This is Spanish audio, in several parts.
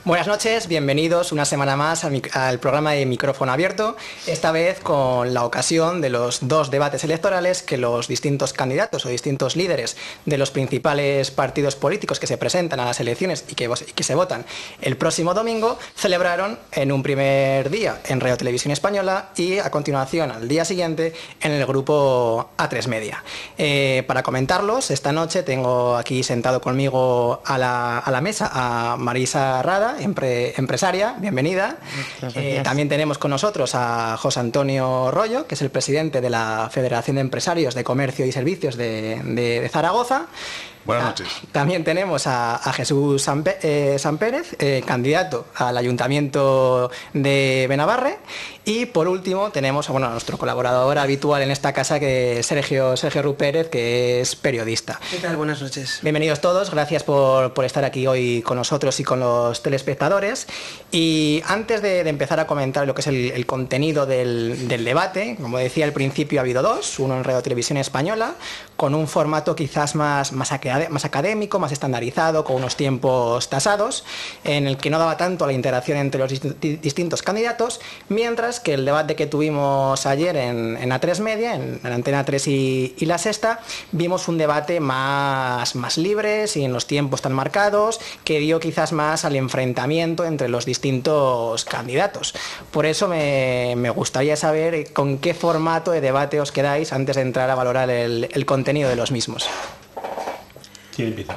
Buenas noches, bienvenidos una semana más al programa de Micrófono Abierto, esta vez con la ocasión de los dos debates electorales que los distintos candidatos o distintos líderes de los principales partidos políticos que se presentan a las elecciones y que se votan el próximo domingo celebraron en un primer día en Radio Televisión Española y a continuación al día siguiente en el grupo A3 Media. Para comentarlos, esta noche tengo aquí sentado conmigo a la mesa a Marisa Rada, empresaria, bienvenida. También tenemos con nosotros a José Antonio Rollo, que es el presidente de la Federación de Empresarios de Comercio y Servicios de Zaragoza. Buenas noches. También tenemos a Jesús Sampérez, candidato al Ayuntamiento de Benabarre. Y por último tenemos a nuestro colaborador habitual en esta casa, que es Sergio Rupérez, que es periodista. ¿Qué tal? Buenas noches. Bienvenidos todos, gracias por estar aquí hoy con nosotros y con los telespectadores. Y antes de empezar a comentar lo que es el contenido del debate, como decía al principio, ha habido dos, uno en Radio Televisión Española, con un formato quizás más académico, más estandarizado, con unos tiempos tasados, en el que no daba tanto la interacción entre los distintos candidatos, mientras que el debate que tuvimos ayer en A3 Media, en Antena 3 y La Sexta, vimos un debate más libre, sin los tiempos tan marcados, que dio quizás más al enfrentamiento entre los distintos candidatos. Por eso me gustaría saber con qué formato de debate os quedáis antes de entrar a valorar el contenido de los mismos. ¿Quién empieza?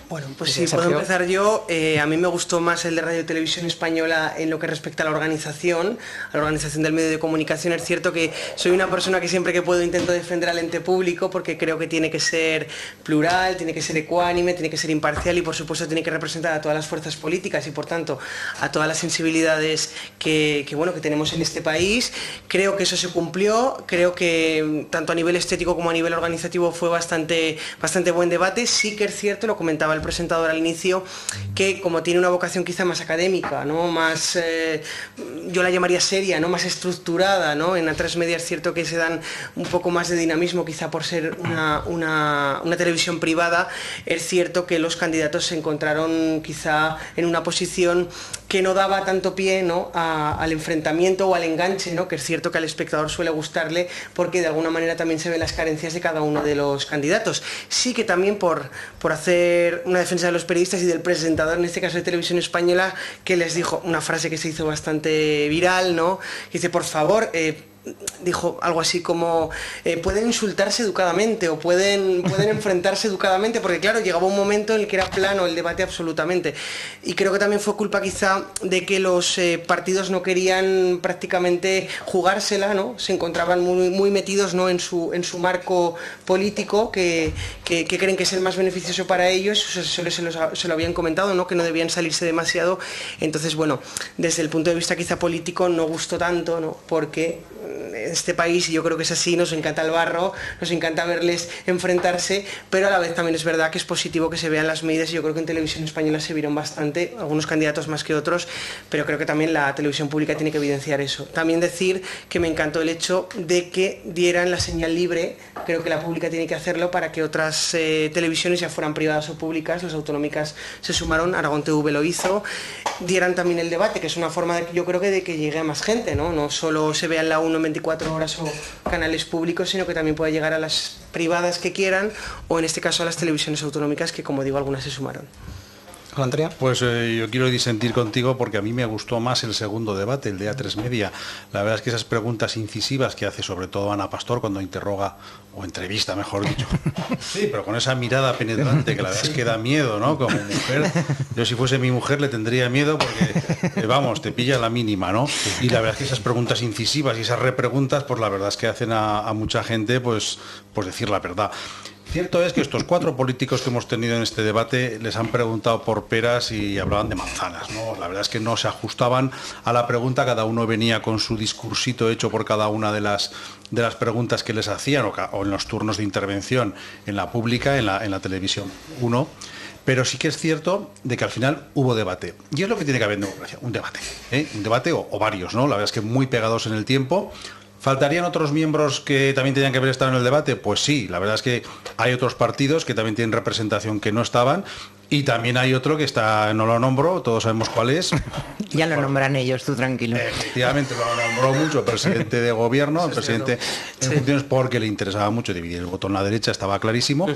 Bueno, pues sí, puedo empezar yo. A mí me gustó más el de Radio Televisión Española en lo que respecta a la organización del medio de comunicación. Es cierto que soy una persona que siempre que puedo intento defender al ente público, porque creo que tiene que ser plural, tiene que ser ecuánime, tiene que ser imparcial y por supuesto tiene que representar a todas las fuerzas políticas y por tanto a todas las sensibilidades que tenemos en este país. Creo que eso se cumplió, creo que tanto a nivel estético como a nivel organizativo fue bastante buen debate. Sí que es cierto, lo comentaba el presentador al inicio, que como tiene una vocación quizá más académica, ¿no? Más, yo la llamaría seria, ¿no? Más estructurada, ¿no? En A3 Media es cierto que se dan un poco más de dinamismo, quizá por ser una televisión privada. Es cierto que los candidatos se encontraron quizá en una posición que no daba tanto pie, ¿no? al enfrentamiento o al enganche, ¿no? Que es cierto que al espectador suele gustarle porque de alguna manera también se ven las carencias de cada uno de los candidatos. Sí que también por hacer una defensa de los periodistas y del presentador, en este caso de Televisión Española, que les dijo una frase que se hizo bastante viral, ¿no? Que dice, por favor, dijo algo así como pueden insultarse educadamente o pueden enfrentarse educadamente, porque claro, llegaba un momento en el que era plano el debate absolutamente, y creo que también fue culpa quizá de que los partidos no querían prácticamente jugársela, ¿no? Se encontraban muy metidos, ¿no? en su marco político que creen que es el más beneficioso para ellos. Se lo habían comentado, ¿no? Que no debían salirse demasiado. Entonces, bueno, desde el punto de vista quizá político no gustó tanto, ¿no? Porque este país, y yo creo que es así, nos encanta el barro, nos encanta verles enfrentarse, pero a la vez también es verdad que es positivo que se vean las medidas, y yo creo que en Televisión Española se vieron bastante, algunos candidatos más que otros, pero creo que también la televisión pública tiene que evidenciar eso. También decir que me encantó el hecho de que dieran la señal libre, creo que la pública tiene que hacerlo para que otras televisiones, ya fueran privadas o públicas, las autonómicas se sumaron, Aragón TV lo hizo, dieran también el debate, que es una forma yo creo que de que llegue a más gente, ¿no? No solo se vea en la 1 en 24 horas o canales públicos, sino que también pueda llegar a las privadas que quieran, o en este caso a las televisiones autonómicas, que como digo, algunas se sumaron. Andrea. Pues yo quiero disentir contigo porque a mí me gustó más el segundo debate, el de A3 Media. La verdad es que esas preguntas incisivas que hace sobre todo Ana Pastor cuando interroga, o entrevista mejor dicho, sí, pero con esa mirada penetrante que la verdad es que da miedo, ¿no? Como mujer, yo si fuese mi mujer le tendría miedo porque, vamos, te pilla la mínima, ¿no? Y la verdad es que esas preguntas incisivas y esas repreguntas, pues la verdad es que hacen a mucha gente pues decir la verdad. Cierto es que estos cuatro políticos que hemos tenido en este debate les han preguntado por peras y hablaban de manzanas, ¿no? La verdad es que no se ajustaban a la pregunta, cada uno venía con su discursito hecho por cada una de las preguntas que les hacían o en los turnos de intervención en la pública, en la televisión 1. Pero sí que es cierto de que al final hubo debate. Y es lo que tiene que haber en democracia, un debate, ¿eh? Un debate o varios, ¿no? La verdad es que muy pegados en el tiempo. ¿Faltarían otros miembros que también tenían que haber estado en el debate? Pues sí, la verdad es que hay otros partidos que también tienen representación que no estaban, y también hay otro que está, no lo nombro, todos sabemos cuál es. Ya lo nombran ellos, tú tranquilo. Efectivamente, lo nombró mucho el presidente de gobierno, el presidente en funciones, porque le interesaba mucho dividir el voto en la derecha, estaba clarísimo.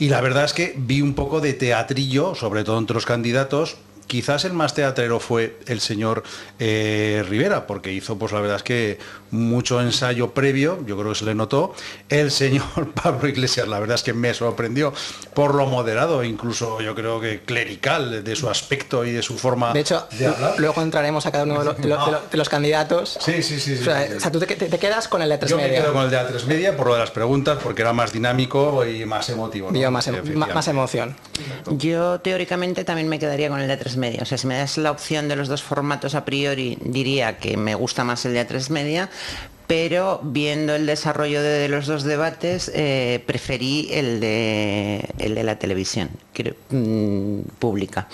Y la verdad es que vi un poco de teatrillo, sobre todo entre los candidatos. Quizás el más teatrero fue el señor Rivera, porque hizo, pues la verdad es que mucho ensayo previo, yo creo que se le notó. El señor Pablo Iglesias, la verdad es que me sorprendió por lo moderado, incluso yo creo que clerical, de su aspecto y de su forma de hecho, de hablar. Luego entraremos a cada uno de los candidatos. Sí. O sea, tú te quedas con el de A3 Yo Media. me quedo con el de A3 Media por lo de las preguntas, porque era más dinámico y más emotivo, ¿no? Dio más emoción. Yo teóricamente también me quedaría con el de A3 Media. O sea, si me das la opción de los dos formatos, a priori diría que me gusta más el de A3 Media, pero viendo el desarrollo de los dos debates, preferí el de la televisión pública.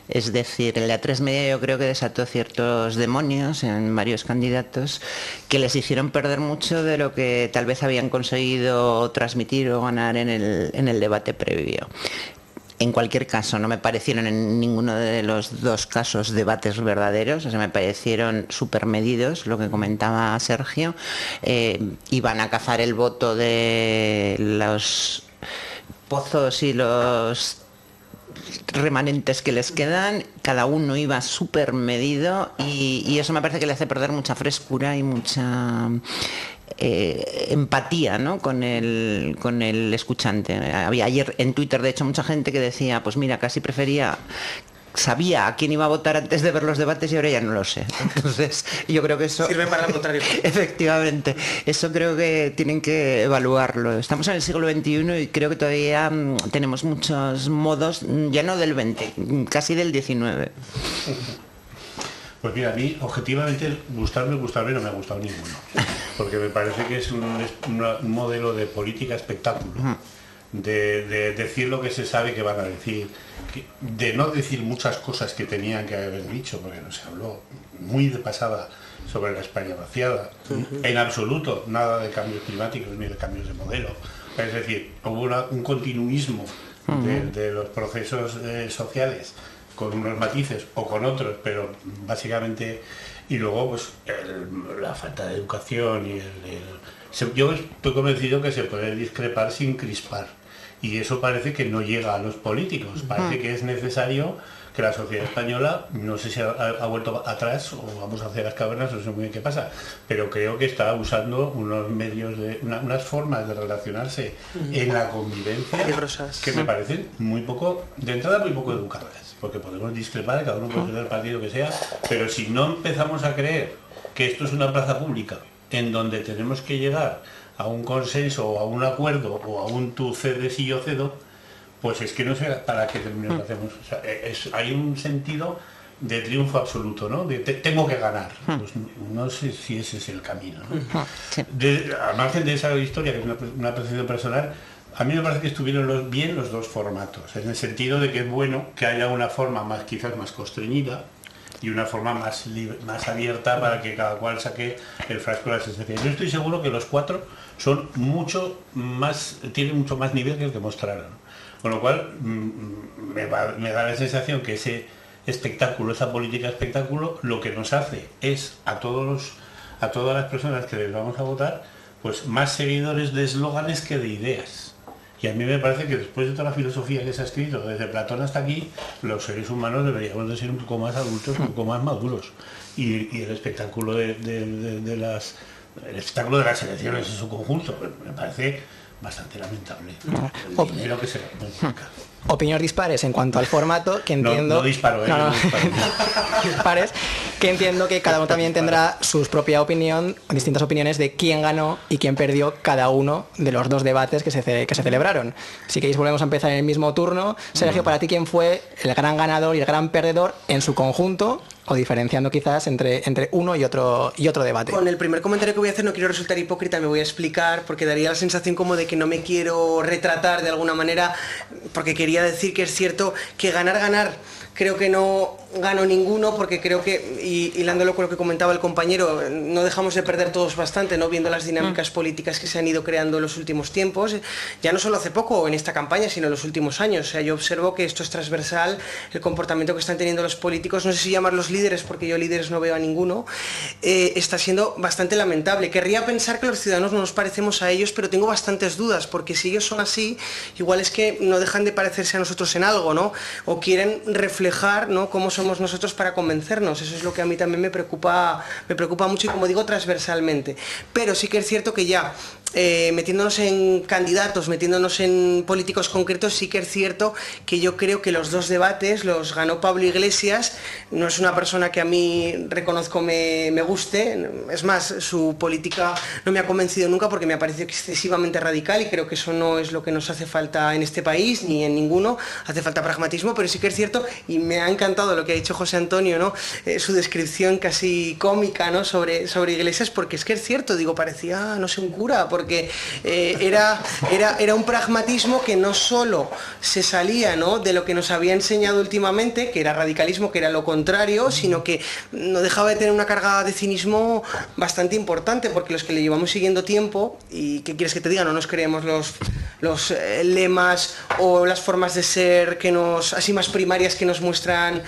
Es decir, el de A3 Media yo creo que desató ciertos demonios en varios candidatos que les hicieron perder mucho de lo que tal vez habían conseguido transmitir o ganar en el debate previo. En cualquier caso, no me parecieron en ninguno de los dos casos debates verdaderos, o sea, me parecieron súper medidos, lo que comentaba Sergio. Iban a cazar el voto de los pozos y los remanentes que les quedan, cada uno iba súper medido y eso me parece que le hace perder mucha frescura y mucha empatía, ¿no? con el escuchante. Había ayer en Twitter, de hecho, mucha gente que decía, pues mira, casi sabía a quién iba a votar antes de ver los debates y ahora ya no lo sé. Entonces, yo creo que eso sirve para lo contrario. Efectivamente, eso creo que tienen que evaluarlo. Estamos en el siglo XXI y creo que todavía tenemos muchos modos, ya no del XX, casi del XIX. Pues mira, a mí objetivamente gustarme no me ha gustado ninguno, porque me parece que es un modelo de política espectáculo, de decir lo que se sabe que van a decir, de no decir muchas cosas que tenían que haber dicho, porque no se habló muy de pasada sobre la España vaciada, en absoluto nada de cambios climáticos ni de cambios de modelo. Es decir, hubo un continuismo de los procesos sociales, con unos matices o con otros, pero básicamente, y luego pues la falta de educación y yo estoy convencido que se puede discrepar sin crispar, y eso parece que no llega a los políticos. Parece que es necesario que la sociedad española, no sé si ha vuelto atrás o vamos hacia las cavernas, no sé muy bien qué pasa, pero creo que está usando unos medios, unas formas de relacionarse en la convivencia que me parecen muy poco, de entrada muy poco educadas, porque podemos discrepar, cada uno puede ser el partido que sea, pero si no empezamos a creer que esto es una plaza pública en donde tenemos que llegar a un consenso o a un acuerdo o a un tú cedes y yo cedo, pues es que no sé para qué términos hacemos. O sea, hay un sentido de triunfo absoluto, ¿no? De tengo que ganar. Pues no sé si ese es el camino, ¿no? A margen de esa historia, que es una percepción personal, a mí me parece que estuvieron bien los dos formatos, en el sentido de que es bueno que haya una forma quizás más constreñida y una forma más abierta para que cada cual saque el frasco de las sensaciones. Yo estoy seguro que los cuatro tienen mucho más nivel que el que mostraron. Con lo cual me da la sensación que ese espectáculo, esa política espectáculo, lo que nos hace es a todas las personas que les vamos a votar, pues más seguidores de eslóganes que de ideas. Y a mí me parece que después de toda la filosofía que se ha escrito, desde Platón hasta aquí, los seres humanos deberíamos de ser un poco más adultos, un poco más maduros. Y el espectáculo de las elecciones en su conjunto, me parece bastante lamentable. El dinero que se Opiniones dispares en cuanto al formato, que entiendo... No disparo, no disparo. Dispares, que entiendo que cada uno también tendrá su propia opinión, distintas opiniones de quién ganó y quién perdió cada uno de los dos debates que se celebraron. Si queréis volvemos a empezar en el mismo turno. Sergio, para ti, ¿quién fue el gran ganador y el gran perdedor en su conjunto? O diferenciando quizás entre uno y otro debate. Con el primer comentario que voy a hacer no quiero resultar hipócrita, me voy a explicar, porque daría la sensación como de que no me quiero retratar de alguna manera, porque quería decir que es cierto que ganar, creo que no gano ninguno, porque creo que, y hilándolo con lo que comentaba el compañero, no dejamos de perder todos bastante, ¿no? Viendo las dinámicas políticas que se han ido creando en los últimos tiempos, ya no solo hace poco en esta campaña, sino en los últimos años. O sea, yo observo que esto es transversal, el comportamiento que están teniendo los políticos, no sé si llamarlos líderes, porque yo líderes no veo a ninguno, está siendo bastante lamentable. Querría pensar que los ciudadanos no nos parecemos a ellos, pero tengo bastantes dudas, porque si ellos son así, igual es que no dejan de parecerse a nosotros en algo, ¿no? O quieren reflejar, ¿no?, cómo somos nosotros para convencernos. Eso es lo que a mí también me preocupa mucho, y como digo, transversalmente. Pero sí que es cierto que ya metiéndonos en candidatos, metiéndonos en políticos concretos, sí que es cierto que yo creo que los dos debates los ganó Pablo Iglesias. No es una persona que a mí reconozco me guste, es más, su política no me ha convencido nunca porque me ha parecido excesivamente radical, y creo que eso no es lo que nos hace falta en este país, ni en ninguno. Hace falta pragmatismo, pero sí que es cierto, y me ha encantado lo que ha dicho José Antonio, ¿no? Su descripción casi cómica, ¿no?, sobre Iglesias, porque es que es cierto, digo, parecía, no sé, un cura, porque era un pragmatismo que no solo se salía, ¿no?, de lo que nos había enseñado últimamente, que era radicalismo, que era lo contrario, sino que no dejaba de tener una carga de cinismo bastante importante, porque los que le llevamos siguiendo tiempo, y ¿qué quieres que te diga? No nos creemos los lemas o las formas de ser que así más primarias que nos muestran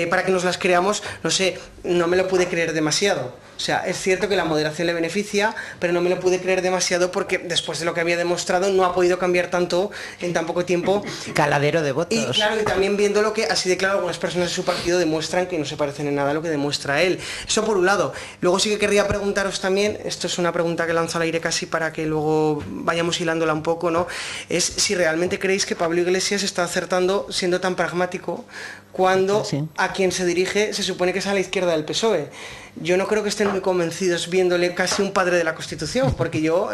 para que nos las creamos, no sé, no me lo pude creer demasiado. O sea, es cierto que la moderación le beneficia, pero no me lo pude creer demasiado, porque después de lo que había demostrado no ha podido cambiar tanto en tan poco tiempo. Caladero de votos. Y claro, y también viendo lo que, así de claro, algunas personas de su partido demuestran que no se parecen en nada a lo que demuestra él. Eso por un lado. Luego sí que querría preguntaros también, esto es una pregunta que lanzo al aire casi para que luego vayamos hilándola un poco, ¿no? Es si realmente creéis que Pablo Iglesias está acertando siendo tan pragmático cuando a quien se dirige se supone que es a la izquierda del PSOE. Yo no creo que estén muy convencidos viéndole casi un padre de la Constitución, porque yo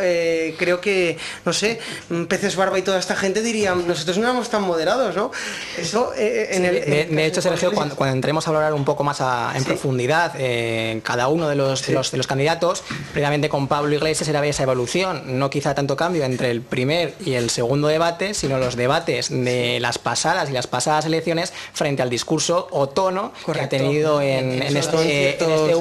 creo que, no sé, Peces Barba y toda esta gente dirían, nosotros no éramos tan moderados, ¿no? Eso de hecho, Sergio, cuando entremos a hablar un poco más en profundidad cada uno de los candidatos, previamente con Pablo Iglesias era esa evolución, no quizá tanto cambio entre el primer y el segundo debate, sino los debates de las pasadas y las pasadas elecciones frente al discurso o tono que ha tenido en este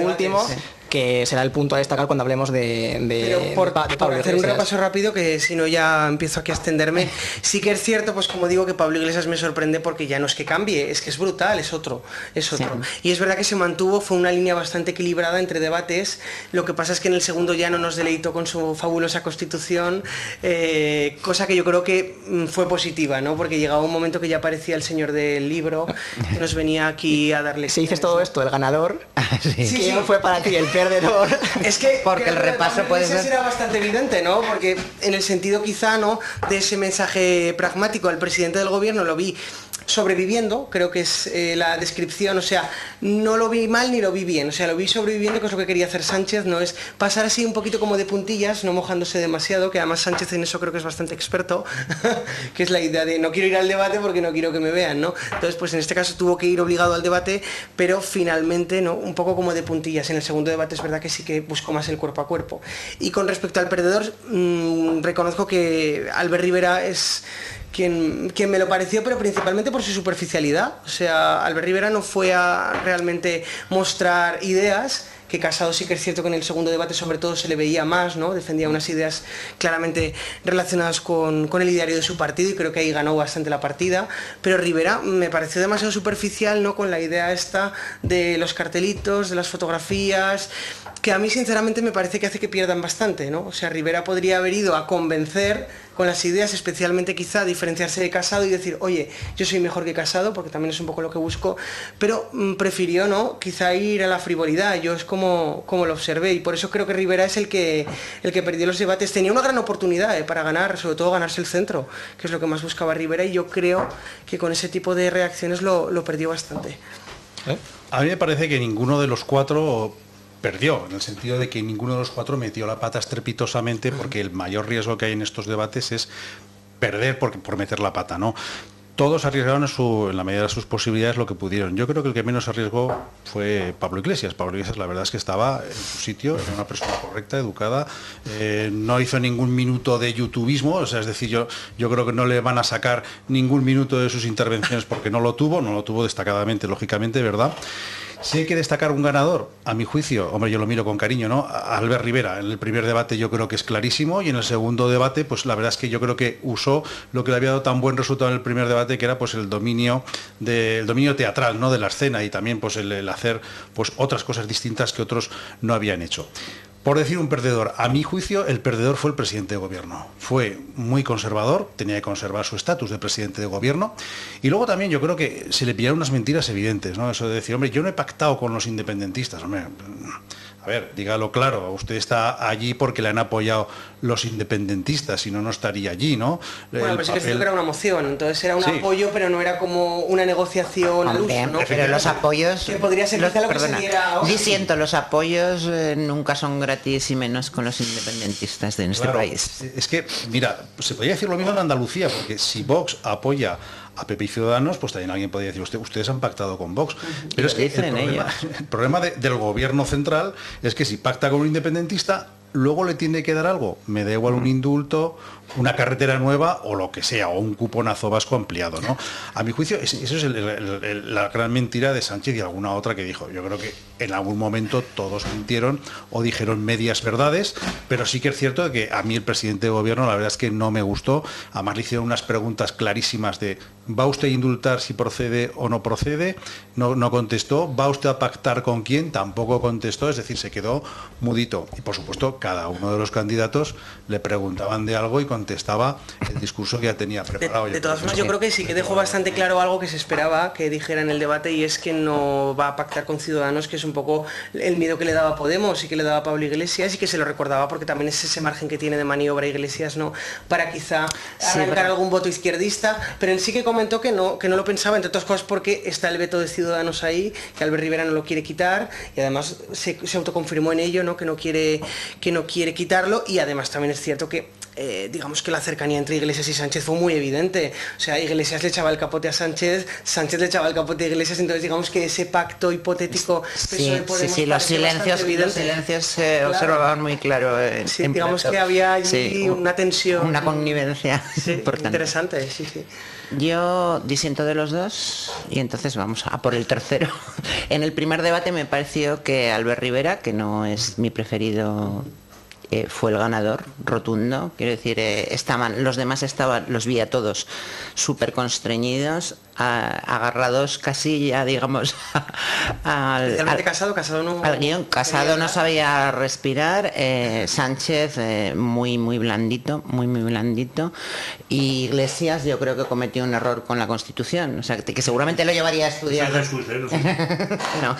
último, que será el punto a destacar cuando hablemos de Pablo hacer un repaso rápido, que si no ya empiezo aquí a extenderme. Sí que es cierto, pues como digo, que Pablo Iglesias me sorprende porque ya no es que cambie, es que es brutal, es otro. Sí. Y es verdad que se mantuvo, fue una línea bastante equilibrada entre debates. Lo que pasa es que en el segundo ya no nos deleitó con su fabulosa Constitución, cosa que yo creo que fue positiva, ¿no? Porque llegaba un momento que ya parecía el señor del libro, que nos venía aquí a darle. Si dices todo esto, el ganador, ¿quién fue para ti el perdedor? Es que porque el repaso puede ser, era bastante evidente, ¿no? Porque en el sentido quizá, ¿no?, de ese mensaje pragmático al presidente del gobierno lo vi sobreviviendo, creo que es la descripción, o sea, no lo vi mal ni lo vi bien, o sea, lo vi sobreviviendo, que es lo que quería hacer Sánchez, no es pasar así un poquito como de puntillas, no mojándose demasiado, que además Sánchez en eso creo que es bastante experto, que es la idea de no quiero ir al debate porque no quiero que me vean, ¿no? Entonces, pues en este caso tuvo que ir obligado al debate, pero finalmente, ¿no?, un poco como de puntillas. En el segundo debate es verdad que sí que buscó más el cuerpo a cuerpo. Y con respecto al perdedor, reconozco que Albert Rivera es quien me lo pareció, pero principalmente por su superficialidad. O sea, Albert Rivera no fue a realmente mostrar ideas, que Casado sí que es cierto que en el segundo debate sobre todo se le veía más, ¿no? Defendía unas ideas claramente relacionadas con el ideario de su partido, y creo que ahí ganó bastante la partida, pero Rivera me pareció demasiado superficial, ¿no?, con la idea esta de los cartelitos, de las fotografías, que a mí sinceramente me parece que hace que pierdan bastante, ¿no? O sea, Rivera podría haber ido a convencer con las ideas, especialmente quizá diferenciarse de Casado y decir, oye, yo soy mejor que Casado, porque también es un poco lo que busco, pero prefirió, ¿no?, quizá ir a la frivolidad. Yo es como lo observé, y por eso creo que Rivera es el que perdió los debates. Tenía una gran oportunidad para ganar, sobre todo ganarse el centro, que es lo que más buscaba Rivera, y yo creo que con ese tipo de reacciones lo perdió bastante. A mí me parece que ninguno de los cuatro perdió, en el sentido de que ninguno de los cuatro metió la pata estrepitosamente, porque el mayor riesgo que hay en estos debates es perder por meter la pata, ¿no? Todos arriesgaron en la medida de sus posibilidades lo que pudieron. Yo creo que el que menos arriesgó fue Pablo Iglesias. Pablo Iglesias, la verdad es que estaba en su sitio, era una persona correcta, educada, no hizo ningún minuto de youtubismo, o sea, es decir, yo creo que no le van a sacar ningún minuto de sus intervenciones porque no lo tuvo destacadamente, lógicamente, ¿verdad? Si hay que destacar un ganador, a mi juicio, hombre, yo lo miro con cariño, ¿no? A Albert Rivera. En el primer debate yo creo que es clarísimo, y en el segundo debate, pues la verdad es que yo creo que usó lo que le había dado tan buen resultado en el primer debate, que era pues el dominio teatral, ¿no? De la escena, y también pues el hacer pues otras cosas distintas que otros no habían hecho. Por decir un perdedor, a mi juicio el perdedor fue el presidente de gobierno. Fue muy conservador, tenía que conservar su estatus de presidente de gobierno, y luego también yo creo que se le pillaron unas mentiras evidentes, ¿no? Eso de decir, hombre, yo no he pactado con los independentistas, hombre. A ver, dígalo claro, usted está allí porque le han apoyado los independentistas, si no, no estaría allí, ¿no? Bueno, pero sí que era una moción, entonces era un apoyo, pero no era como una negociación al uso, ¿no? Pero los apoyos... Que podría ser quizá lo que se diera ahora. Disiento, los apoyos nunca son gratis, y menos con los independentistas de este país. Es que, mira, se podría decir lo mismo en Andalucía, porque si Vox apoya a PP y Ciudadanos, pues también alguien podría decir, ustedes han pactado con Vox. Pero es que el problema del gobierno central es que si pacta con un independentista, luego le tiene que dar algo. Me da igual un indulto, una carretera nueva o lo que sea, o un cuponazo vasco ampliado, ¿no? A mi juicio, eso es la gran mentira de Sánchez y alguna otra que dijo. Yo creo que en algún momento todos mintieron o dijeron medias verdades, pero sí que es cierto de que a mí el presidente de gobierno la verdad es que no me gustó. Además le hicieron unas preguntas clarísimas de ¿va usted a indultar si procede o no procede? No contestó. ¿Va usted a pactar con quién? Tampoco contestó, es decir, se quedó mudito. Y por supuesto, cada uno de los candidatos le preguntaban de algo y contestaba el discurso que ya tenía preparado. De todas formas, yo creo que sí que dejó bastante claro algo que se esperaba que dijera en el debate, y es que no va a pactar con Ciudadanos, que es un poco el miedo que le daba Podemos y que le daba Pablo Iglesias, y que se lo recordaba porque también es ese margen que tiene de maniobra Iglesias, ¿no? Para quizá arrancar algún voto izquierdista, pero él sí que comentó que no lo pensaba, entre otras cosas porque está el veto de Ciudadanos ahí, que Albert Rivera no lo quiere quitar, y además se autoconfirmó en ello, ¿no? Que no quiere quitarlo, y además también es cierto que digamos que la cercanía entre Iglesias y Sánchez fue muy evidente. O sea, Iglesias le echaba el capote a Sánchez, Sánchez le echaba el capote a Iglesias, entonces digamos que ese pacto hipotético... Sí, los silencios se observaban muy claro. Digamos que había allí una tensión. Una connivencia importante. Interesante, sí. Yo disiento de los dos, y entonces vamos a por el tercero. En el primer debate me pareció que Albert Rivera, que no es mi preferido, fue el ganador rotundo. Quiero decir, los demás los vi a todos súper constreñidos, agarrados casi ya, digamos, al guión. Casado no sabía respirar, Sánchez muy blandito, muy blandito, y Iglesias yo creo que cometió un error con la Constitución, o sea, que seguramente lo llevaría a estudiar. No.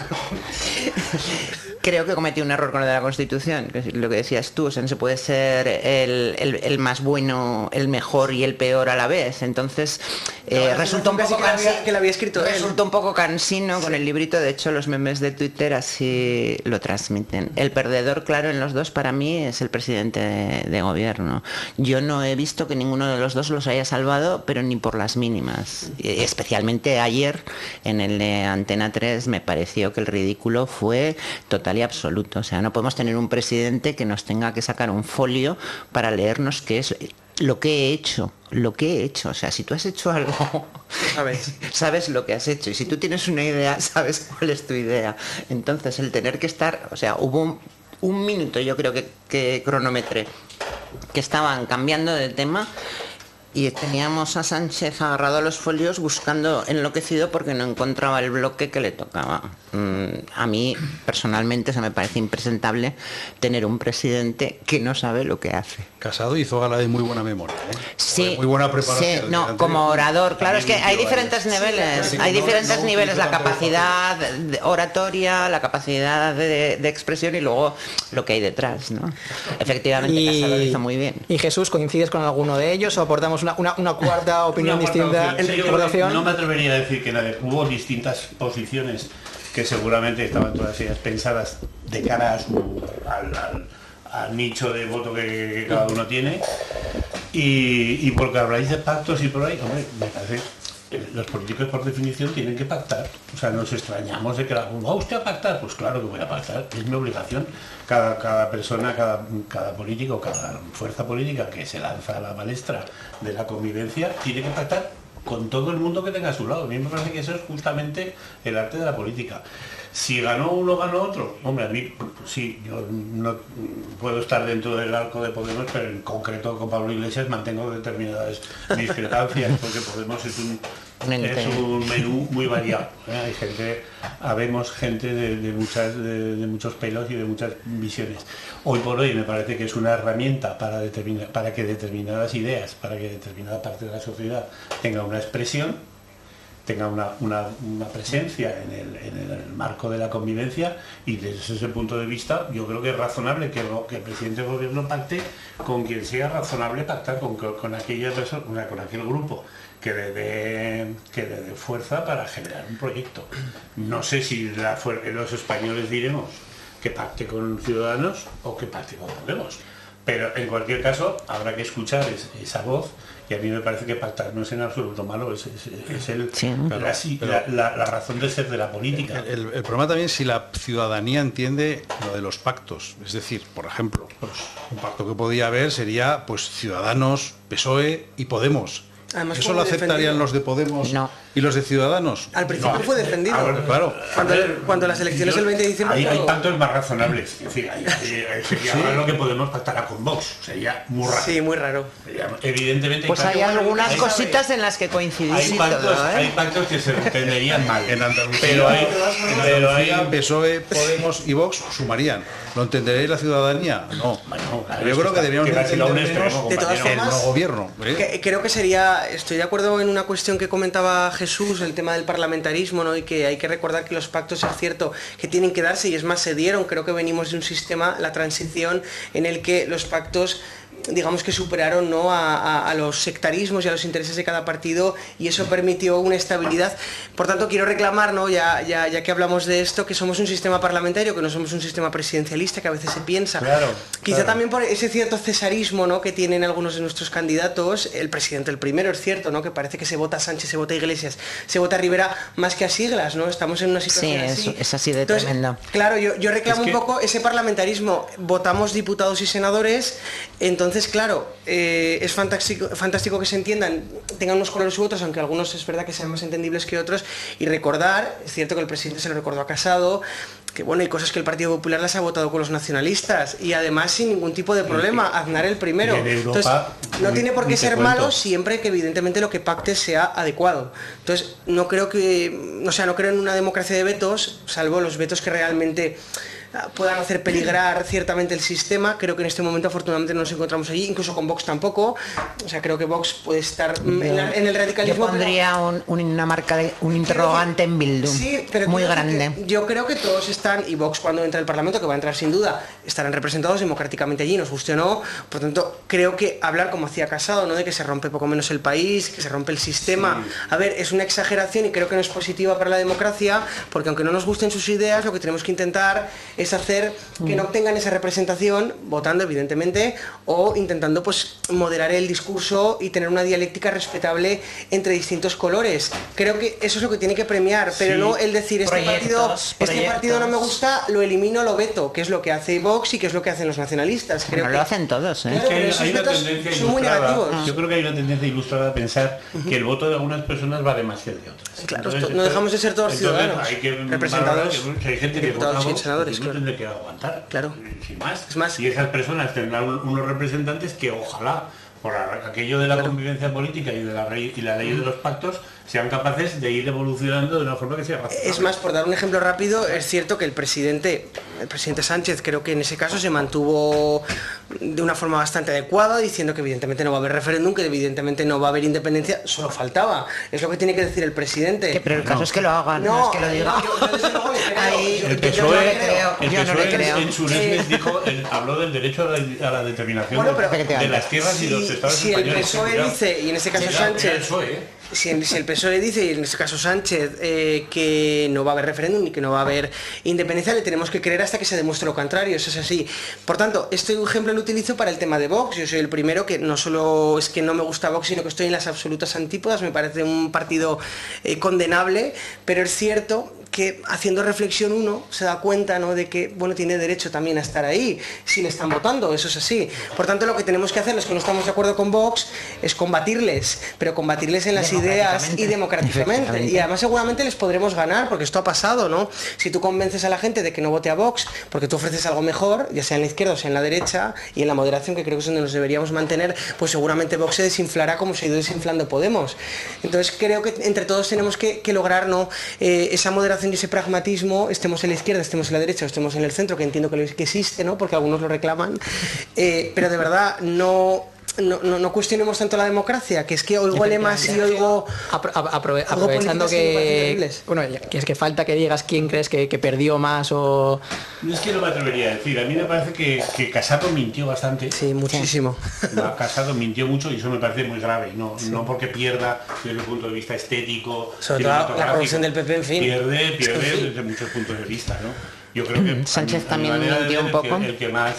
Creo que cometí un error con lo de la Constitución, que es lo que decías tú, o sea, no se puede ser el más bueno, el mejor y el peor a la vez. Entonces resulta un poco un poco cansino con el librito. De hecho, los memes de Twitter así lo transmiten. El perdedor, claro, en los dos para mí es el presidente de gobierno. Yo no he visto que ninguno de los dos los haya salvado, pero ni por las mínimas. Especialmente ayer en el de Antena 3 me pareció que el ridículo fue total y absoluto. O sea, no podemos tener un presidente que nos tenga que sacar un folio para leernos qué es lo que he hecho. O sea, si tú has hecho algo, sabes lo que has hecho, y si tú tienes una idea, sabes cuál es tu idea. Entonces, el tener que estar, o sea, hubo un minuto, yo creo que cronometré, que estaban cambiando de tema, y teníamos a Sánchez agarrado a los folios buscando, enloquecido porque no encontraba el bloque que le tocaba. A mí personalmente se me parece impresentable tener un presidente que no sabe lo que hace. Casado hizo gala de muy buena memoria, ¿eh? Sí, muy buena preparación. Sí, no, como orador, claro, es que hay diferentes niveles, la capacidad oratoria, la capacidad de expresión, y luego lo que hay detrás, ¿no? Efectivamente, Casado lo hizo muy bien. ¿Y Jesús, coincides con alguno de ellos o aportamos una cuarta opinión distinta? No me atrevería a decir que hubo distintas posiciones que seguramente estaban todas ellas pensadas de cara a al nicho de voto que cada uno tiene, y porque habláis de pactos y por ahí, hombre, me parece los políticos por definición tienen que pactar. O sea, nos extrañamos de que ¿va usted a pactar? Pues claro que voy a pactar, es mi obligación. Cada persona, cada político, cada fuerza política que se lanza a la palestra de la convivencia tiene que pactar con todo el mundo que tenga a su lado. A mí me parece que eso es justamente el arte de la política. Si ganó uno, ganó otro. Hombre, a mí sí, yo no puedo estar dentro del arco de Podemos, pero en concreto con Pablo Iglesias mantengo determinadas discrepancias, porque Podemos es un menú muy variado. Hay gente, habemos gente de muchos pelos y de muchas visiones. Hoy por hoy me parece que es una herramienta para que determinadas ideas, para que determinada parte de la sociedad tenga una expresión, tenga una presencia en el marco de la convivencia, y desde ese punto de vista yo creo que es razonable que el presidente del gobierno pacte con quien sea razonable pactar, con aquella persona, con aquel grupo que le dé fuerza para generar un proyecto. No sé si los españoles diremos que pacte con Ciudadanos o que pacte con Podemos, pero en cualquier caso habrá que escuchar esa voz. Y a mí me parece que pactar no es en absoluto malo, es la razón de ser de la política. El problema también es si la ciudadanía entiende lo de los pactos. Es decir, por ejemplo, pues, un pacto que podía haber sería pues Ciudadanos, PSOE y Podemos. Además, ¿eso lo aceptarían los de Podemos y los de Ciudadanos? Al principio fue defendido. Claro. Cuando las elecciones del 20 de diciembre... Hay pactos más razonables. En fin, sería lo que Podemos pactará con Vox. Sería muy raro. Sí, muy raro. Evidentemente... Pues hay algunas cositas en las que coincidís. Hay pactos que se entenderían mal. En Andalucía, pero hay PSOE, Podemos y Vox sumarían. ¿Lo entenderéis la ciudadanía? No. Bueno, yo creo que deberíamos entender menos de todas formas, el nuevo gobierno. Creo que estoy de acuerdo en una cuestión que comentaba Jesús, el tema del parlamentarismo, ¿no? Y que hay que recordar que los pactos es cierto que tienen que darse, y es más, se dieron. Creo que venimos de un sistema, la transición, en el que los pactos, digamos que superaron, ¿no?, a los sectarismos y a los intereses de cada partido, y eso permitió una estabilidad. Por tanto, quiero reclamar, ¿no?, ya que hablamos de esto, que somos un sistema parlamentario, que no somos un sistema presidencialista, que a veces se piensa. Quizá también por ese cierto cesarismo, ¿no?, que tienen algunos de nuestros candidatos. El presidente, el primero, es cierto, ¿no?, que parece que se vota a Sánchez, se vota a Iglesias, se vota a Rivera más que a siglas, ¿no? Estamos en una situación así. Es así de tremendo. Claro, yo reclamo un poco ese parlamentarismo. Votamos diputados y senadores, entonces, claro, es fantástico que se entiendan, tengan unos colores u otros, aunque algunos es verdad que sean más entendibles que otros, y recordar, es cierto que el presidente se lo recordó a Casado, que bueno, hay cosas que el Partido Popular las ha votado con los nacionalistas, y además sin ningún tipo de problema. Aznar el primero. Europa, entonces, no tiene por qué ser malo, siempre que evidentemente lo que pacte sea adecuado. Entonces, no creo en una democracia de vetos, salvo los vetos que realmente puedan hacer peligrar ciertamente el sistema. Creo que en este momento afortunadamente no nos encontramos allí, incluso con Vox tampoco. O sea, creo que Vox puede estar en el radicalismo. Yo pondría una marca un interrogante en Bildu, sí, pero muy grande. Yo creo que todos están, y Vox cuando entra al Parlamento, que va a entrar sin duda, estarán representados democráticamente allí, nos guste o no. Por tanto, creo que hablar como hacía Casado, ¿no?, de que se rompe poco menos el país, que se rompe el sistema, sí, a ver, es una exageración, y creo que no es positiva para la democracia, porque aunque no nos gusten sus ideas, lo que tenemos que intentar es hacer que no obtengan esa representación, votando evidentemente, o intentando pues moderar el discurso y tener una dialéctica respetable entre distintos colores. Creo que eso es lo que tiene que premiar, pero sí, no el decir este partido no me gusta, lo elimino, lo veto, que es lo que hace Vox y que es lo que hacen los nacionalistas. Creo que lo hacen todos, ¿eh? Claro, es que hay una tendencia ilustrada. Yo creo que hay una tendencia ilustrada a pensar que el voto de algunas personas vale más que el de otras. Claro, no dejamos de ser todos ciudadanos, hay que representados, que hay gente que vota y senadores, no tendrá que aguantar, claro, sin más. Es más, y esas personas tendrán unos representantes que ojalá, por aquello de la convivencia política y la ley de los pactos, sean capaces de ir evolucionando de una forma que sea razonable. Es más, por dar un ejemplo rápido, es cierto que el presidente Sánchez, creo que en ese caso se mantuvo de una forma bastante adecuada, diciendo que evidentemente no va a haber referéndum, que evidentemente no va a haber independencia, solo faltaba. Es lo que tiene que decir el presidente. Pero el caso es que lo hagan, no es que lo diga. El PSOE en su habló del derecho a la determinación de las tierras y los estados españoles. Si el PSOE dice, y en este caso Sánchez... Si el PSOE dice, y en este caso Sánchez, que no va a haber referéndum y que no va a haber independencia, le tenemos que creer hasta que se demuestre lo contrario, eso es así. Por tanto, este ejemplo lo utilizo para el tema de Vox. Yo soy el primero que no solo es que no me gusta Vox, sino que estoy en las absolutas antípodas, me parece un partido condenable, pero es cierto que haciendo reflexión uno se da cuenta, ¿no?, de que, bueno, tiene derecho también a estar ahí si le están votando, eso es así. Por tanto, lo que tenemos que hacer los que no estamos de acuerdo con Vox es combatirles, pero combatirles en las ideas y democráticamente. Y además seguramente les podremos ganar, porque esto ha pasado, ¿no? Si tú convences a la gente de que no vote a Vox, porque tú ofreces algo mejor, ya sea en la izquierda o sea en la derecha, y en la moderación, que creo que es donde nos deberíamos mantener, pues seguramente Vox se desinflará como se ha ido desinflando Podemos. Entonces creo que entre todos tenemos que lograr, ¿no?, esa moderación y ese pragmatismo, estemos en la izquierda, estemos en la derecha o estemos en el centro, que entiendo que existe, ¿no?, porque algunos lo reclaman, pero de verdad no cuestionemos tanto la democracia, que es que oigo lemas y oigo... Aprovechando que... Bueno, que es que falta que digas quién crees que perdió más o... No es que no me atrevería a decir, a mí me parece que Casado mintió bastante. Sí, muchísimo. Casado mintió mucho y eso me parece muy grave, no porque pierda desde el punto de vista estético, sobre todo la corrupción del PP, en fin. Pierde desde muchos puntos de vista, ¿no? Yo creo que Sánchez también mintió un poco. El que más,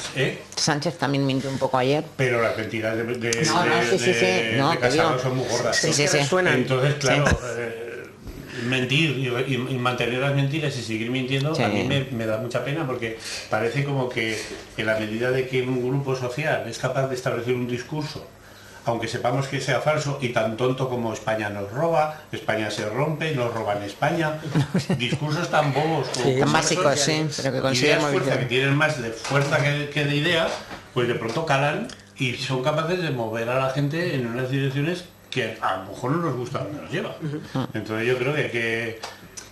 Sánchez también mintió un poco ayer. Pero las mentiras de No, Casado son muy gordas. Sí. Entonces, claro, mentir y mantener las mentiras y seguir mintiendo, a mí me da mucha pena, porque parece como que en la medida de que un grupo social es capaz de establecer un discurso, aunque sepamos que sea falso, y tan tonto como España nos roba, España se rompe, nos roban España, discursos tan bobos tan básicos, pero que consiguen fuerza, que tienen más de fuerza que de ideas, pues de pronto calan y son capaces de mover a la gente en unas direcciones que a lo mejor no nos gusta donde nos lleva. Entonces yo creo que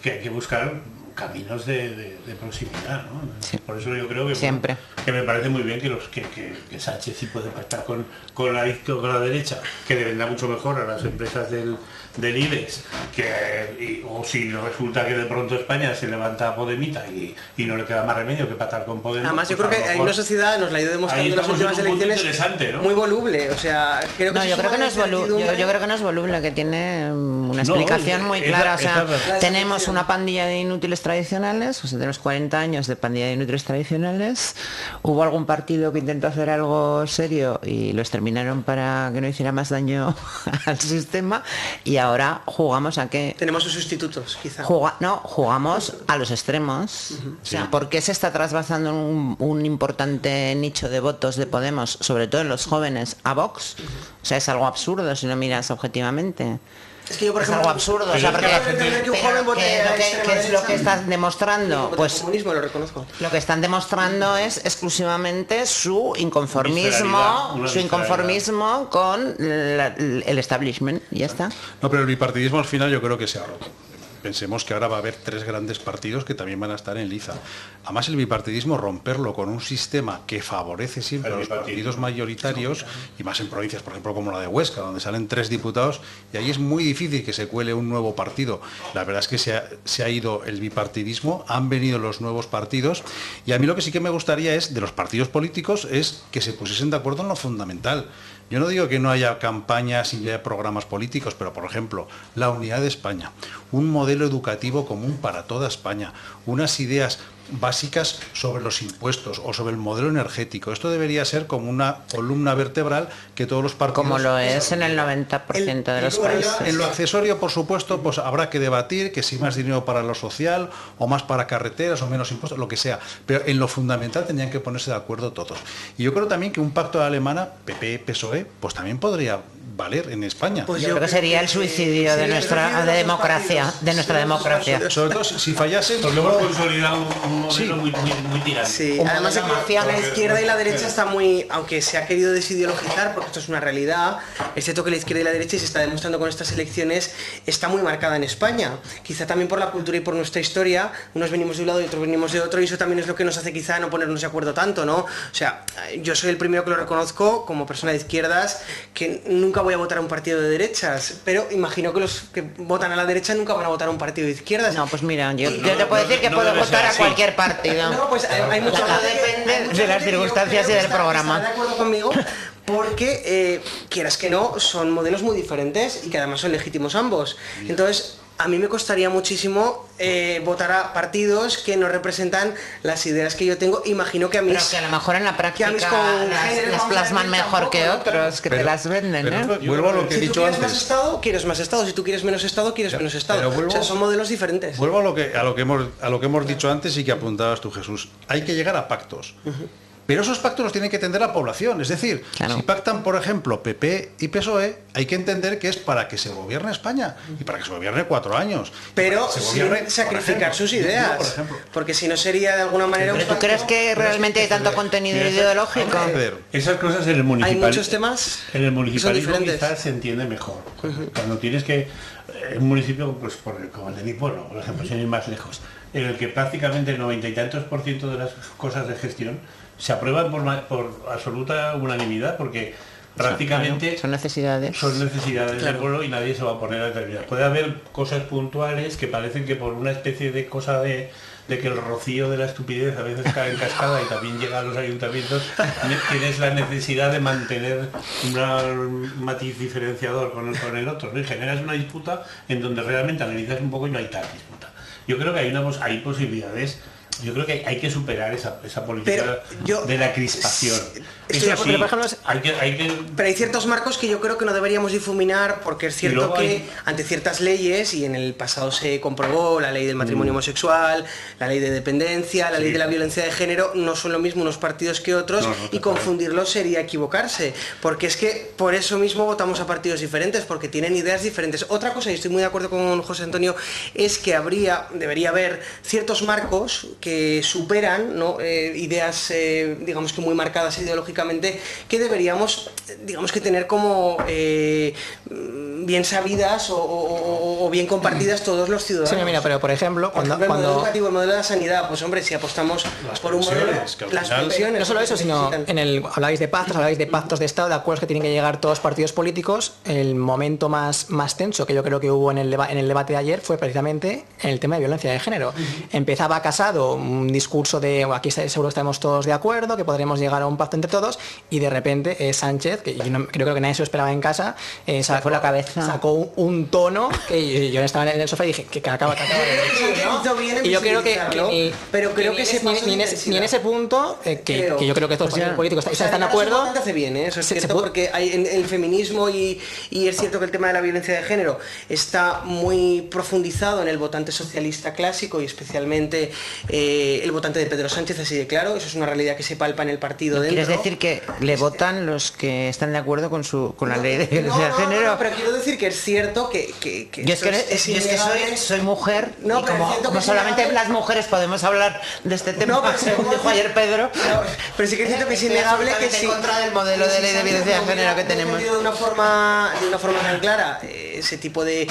hay que buscar caminos de proximidad, ¿no? Sí. Por eso yo creo que siempre que me parece muy bien que Sánchez sí puede pactar con la derecha, que le vendrá mucho mejor a las empresas del IBEX, o si resulta que de pronto España se levanta Podemita y no le queda más remedio que pactar con Podemos. Además yo creo que hay una sociedad, nos la ha ido demostrando en las últimas elecciones, ¿no?, muy voluble, o sea, creo que yo creo que no es voluble, yo creo que no es voluble, que tiene una explicación muy clara, o sea, tenemos una pandilla de inútiles tradicionales, o sea, tenemos 40 años de pandilla de inútiles tradicionales, hubo algún partido que intentó hacer algo serio y lo exterminaron para que no hiciera más daño al sistema, y ahora jugamos a que... Tenemos sus sustitutos, quizá. Jugamos a los extremos. O sea, ¿por qué se está trasvasando un importante nicho de votos de Podemos, sobre todo en los jóvenes, a Vox? O sea, es algo absurdo si lo miras objetivamente. Es que yo, por ejemplo, algo absurdo, o sea, porque ¿qué es lo que están demostrando? Pues comunismo, lo reconozco. Lo que están demostrando es exclusivamente su inconformismo con el establishment, y ya está. No, pero el bipartidismo al final yo creo que se ha roto. Pensemos que ahora va a haber 3 grandes partidos que también van a estar en liza. Además, el bipartidismo, romperlo con un sistema que favorece siempre a los partidos mayoritarios, y más en provincias, por ejemplo, como la de Huesca, donde salen 3 diputados, y ahí es muy difícil que se cuele un nuevo partido. La verdad es que se ha ido el bipartidismo, han venido los nuevos partidos, y a mí lo que sí que me gustaría es, de los partidos políticos, es que se pusiesen de acuerdo en lo fundamental. Yo no digo que no haya campañas y haya programas políticos, pero por ejemplo, la unidad de España, un modelo educativo común para toda España, unas ideas básicas sobre los impuestos o sobre el modelo energético. Esto debería ser como una columna vertebral que todos los partidos... Como lo es en el 90% de los países. En lo accesorio, por supuesto, pues habrá que debatir que si más dinero para lo social o más para carreteras o menos impuestos, lo que sea. Pero en lo fundamental tendrían que ponerse de acuerdo todos. Y yo creo también que un pacto alemana, PP, PSOE, pues también podría valer en España. Pues yo creo que sería el suicidio de nuestra democracia, Sobre todo si fallase, pues luego hemos consolidado un modelo muy tirante. Sí, además la izquierda y la derecha está muy, aunque se ha querido desideologizar, porque esto es una realidad, es cierto que la izquierda y la derecha, y se está demostrando con estas elecciones, está muy marcada en España. Quizá también por la cultura y por nuestra historia, unos venimos de un lado y otros venimos de otro, y eso también es lo que nos hace quizá no ponernos de acuerdo tanto, ¿no? O sea, yo soy el primero que lo reconozco como persona de izquierdas, que nunca voy a votar a un partido de derechas, pero imagino que los que votan a la derecha nunca van a votar a un partido de izquierdas. No, pues mira, yo te puedo decir que puedo votar a cualquier partido. No, pues hay mucho depende de las circunstancias y del programa. ¿Estás de acuerdo conmigo? Porque, quieras que no, son modelos muy diferentes y que además son legítimos ambos. Entonces, a mí me costaría muchísimo votar a partidos que no representan las ideas que yo tengo. Imagino que a mí... Pero que a lo mejor en la práctica las plasman mejor que otros, que te las venden, ¿eh? Vuelvo a lo que he dicho antes. Si tú quieres más Estado, quieres más Estado. Si tú quieres menos Estado, quieres menos Estado. O sea, son modelos diferentes. Vuelvo a lo que hemos dicho antes y que apuntabas tú, Jesús. Hay que llegar a pactos. Pero esos pactos los tiene que entender la población. Es decir, si pactan, por ejemplo, PP y PSOE, hay que entender que es para que se gobierne España y para que se gobierne 4 años. Pero sin sacrificar sus ideas. Por ejemplo. Porque si no sería de alguna manera un pacto. ¿Tú crees que realmente hay tanto contenido ideológico? Esas cosas en el municipalismo. Hay muchos temas. En el municipalismo quizás se entiende mejor. Cuando tienes que. Un municipio pues, como el de mi pueblo, por ejemplo, sin ir más lejos, en el que prácticamente el 90 y tantos % de las cosas de gestión se aprueban por absoluta unanimidad, porque prácticamente son necesidades del pueblo y nadie se va a poner a determinar. Puede haber cosas puntuales que parecen que por una especie de cosa de que el rocío de la estupidez a veces cae en cascada y también llega a los ayuntamientos, tienes la necesidad de mantener un matiz diferenciador con el otro, ¿no? Y generas una disputa en donde realmente analizas un poco y no hay tal disputa. Yo creo que hay posibilidades. Yo creo que hay que superar esa política de la crispación. Eso sí, pero hay ciertos marcos que yo creo que no deberíamos difuminar, porque es cierto que ante ciertas leyes, y en el pasado se comprobó, la ley del matrimonio homosexual, la ley de dependencia, la ley de la violencia de género, no son lo mismo unos partidos que otros, y confundirlos sería equivocarse, porque es que por eso mismo votamos a partidos diferentes, porque tienen ideas diferentes. Otra cosa, y estoy muy de acuerdo con José Antonio, es que debería haber ciertos marcos que superan, ¿no? Ideas, digamos que muy marcadas ideológicamente, que deberíamos, digamos que tener como bien sabidas o bien compartidas todos los ciudadanos. Sí, mira, pero por ejemplo, el modelo educativo, el modelo de la sanidad, pues hombre, si apostamos por un modelo, las pensiones, no solo eso, sino hablabais de pactos de Estado, de acuerdos que tienen que llegar todos los partidos políticos. El momento más tenso que yo creo que hubo en el debate de ayer fue precisamente en el tema de violencia de género. Empezaba Casado un discurso de aquí seguro estamos todos de acuerdo, que podremos llegar a un pacto entre todos, y de repente Sánchez, que yo creo que nadie se lo esperaba en casa, sacó un tono que yo estaba en el sofá y dije que acaba de decir, ¿no? Y yo creo que ni en ese punto que yo creo que estos partidos políticos están de acuerdo. Hace bien, eso es cierto, porque hay en el feminismo y es cierto que el tema de la violencia de género está muy profundizado en el votante socialista clásico, y especialmente el votante de Pedro Sánchez, así de claro. Eso es una realidad que se palpa en el partido dentro. ¿Quieres decir que le votan los que están de acuerdo con la ley de violencia de género? No, pero quiero decir que es cierto que yo es que soy mujer, no, y como solamente las mujeres podemos hablar de este tema, según dijo ayer Pedro. Pero sí que es cierto que es innegable que en contra del modelo de ley de violencia de género que tenemos. De una forma tan clara ese tipo de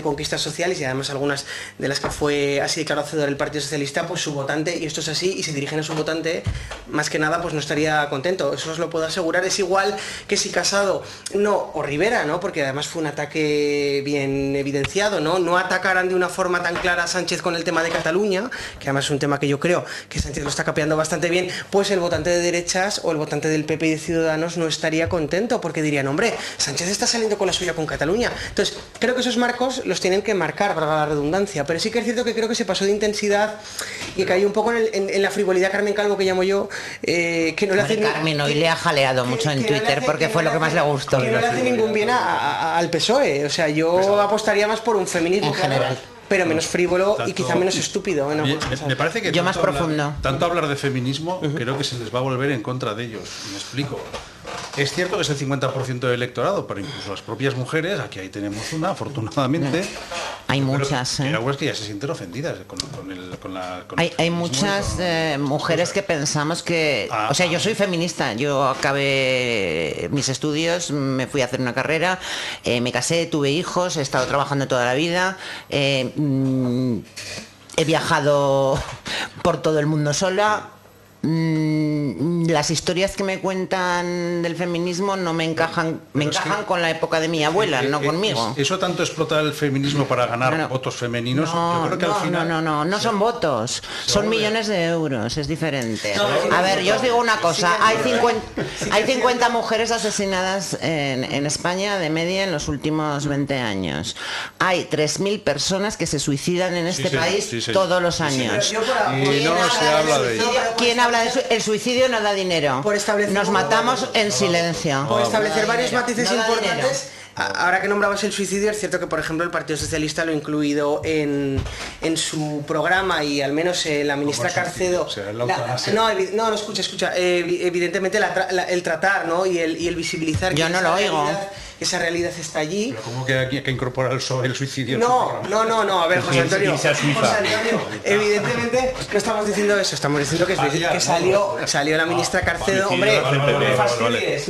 conquistas sociales, y además algunas de las que fue así de claro hacedor el Partido Socialista, pues su votante, y esto es así, y se dirigen a su votante, más que nada pues no estaría contento, eso os lo puedo asegurar. Es igual que si Casado o Rivera, ¿no? Porque además fue un ataque bien evidenciado, no atacaran de una forma tan clara a Sánchez con el tema de Cataluña, que además es un tema que yo creo que Sánchez lo está capeando bastante bien, pues el votante de derechas o el votante del PP y de Ciudadanos no estaría contento, porque dirían, hombre, Sánchez está saliendo con la suya con Cataluña. Entonces creo que esos marcos los tienen que marcar, para la redundancia, pero sí que es cierto que creo que se pasó de intensidad y cayó un poco en la frivolidad Carmen Calvo, que llamo yo, que no le hace... Carmen hoy le ha jaleado mucho en Twitter porque fue lo que más le gustó. Que no le hace ningún bien al PSOE. O sea, yo apostaría más por un feminismo en general, pero menos frívolo y quizá menos estúpido. Me parece que yo más profundo. Tanto hablar de feminismo, creo que se les va a volver en contra de ellos. Me explico. Es cierto que es el 50% del electorado, pero incluso las propias mujeres, aquí ahí tenemos una, afortunadamente. Hay muchas. Hay algunas que ya se sienten ofendidas hay muchas mujeres que pensamos que... O sea, yo soy feminista, yo acabé mis estudios, me fui a hacer una carrera, me casé, tuve hijos, he estado trabajando toda la vida, he viajado por todo el mundo sola. las historias que me cuentan del feminismo no me encajan, con la época de mi abuela, no conmigo. Eso tanto explotar el feminismo para ganar votos femeninos, yo creo que al final... No son votos, son millones de euros, es diferente. A ver, yo os digo una cosa, hay 50 mujeres asesinadas en España de media en los últimos 20 años. Hay 3.000 personas que se suicidan en este país todos los años. Y no se habla de ello. ¿Quién habla de eso? El suicidio no da dinero. Nos matamos en silencio. Por establecer varios matices importantes. Ahora que nombrabas el suicidio, es cierto que, por ejemplo, el Partido Socialista lo ha incluido en su programa y al menos la ministra Carcedo... No, escucha. Evidentemente el tratar, ¿no? y el visibilizar... Yo no lo oigo. Esa realidad está allí. ¿Pero cómo que hay que incorporar el suicidio? No, a ver, José Antonio, evidentemente no estamos diciendo eso, estamos diciendo que salió la ministra Carcedo. Hombre, no me fastidies,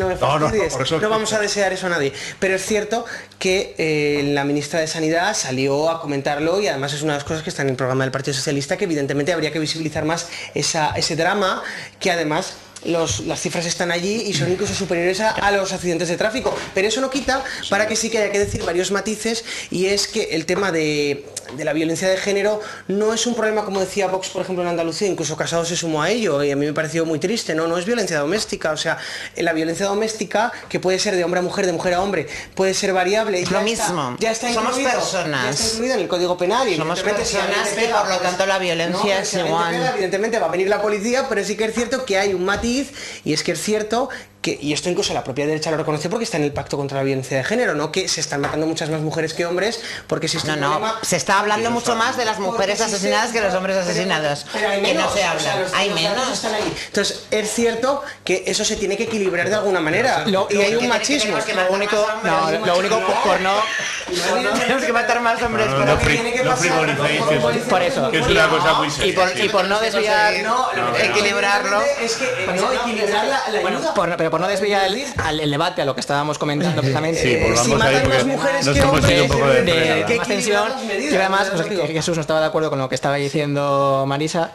no vamos a desear eso a nadie. Pero es cierto que la ministra de Sanidad salió a comentarlo y además es una de las cosas que están en el programa del Partido Socialista, que evidentemente habría que visibilizar más ese drama, que además... Las cifras están allí y son incluso superiores a los accidentes de tráfico, pero eso no quita para que sí que haya que decir varios matices, y es que el tema de la violencia de género no es un problema, como decía Vox, por ejemplo, en Andalucía. Incluso Casado se sumó a ello y a mí me pareció muy triste. No es violencia doméstica, o sea, la violencia doméstica, que puede ser de hombre a mujer, de mujer a hombre, puede ser variable. Es lo mismo. Somos personas. Ya está incluido en el Código Penal y somos personas y por lo tanto la violencia es igual. Evidentemente va a venir la policía, pero sí que es cierto que hay un matiz. Y es que es cierto que, y esto incluso la propia derecha lo reconoce porque está en el Pacto contra la Violencia de Género, ¿no? Que se están matando muchas más mujeres que hombres porque existe un problema... se está hablando mucho más de las mujeres asesinadas que los hombres asesinados. Pero hay menos, no se habla. O sea, hay menos. Están ahí. Entonces, es cierto que eso se tiene que equilibrar de alguna manera. Y hay un machismo. Lo único por no... Tenemos que matar más hombres. No frivolicéis, por eso. Que es una cosa muy seria. Y por no desviar... equilibrarlo. Es que equilibrar la ayuda. Pero por no desviar el debate a lo que estábamos comentando precisamente, Sí, si matan más mujeres que hombres, de más tensión, y además que Jesús no estaba de acuerdo con lo que estaba diciendo Marisa.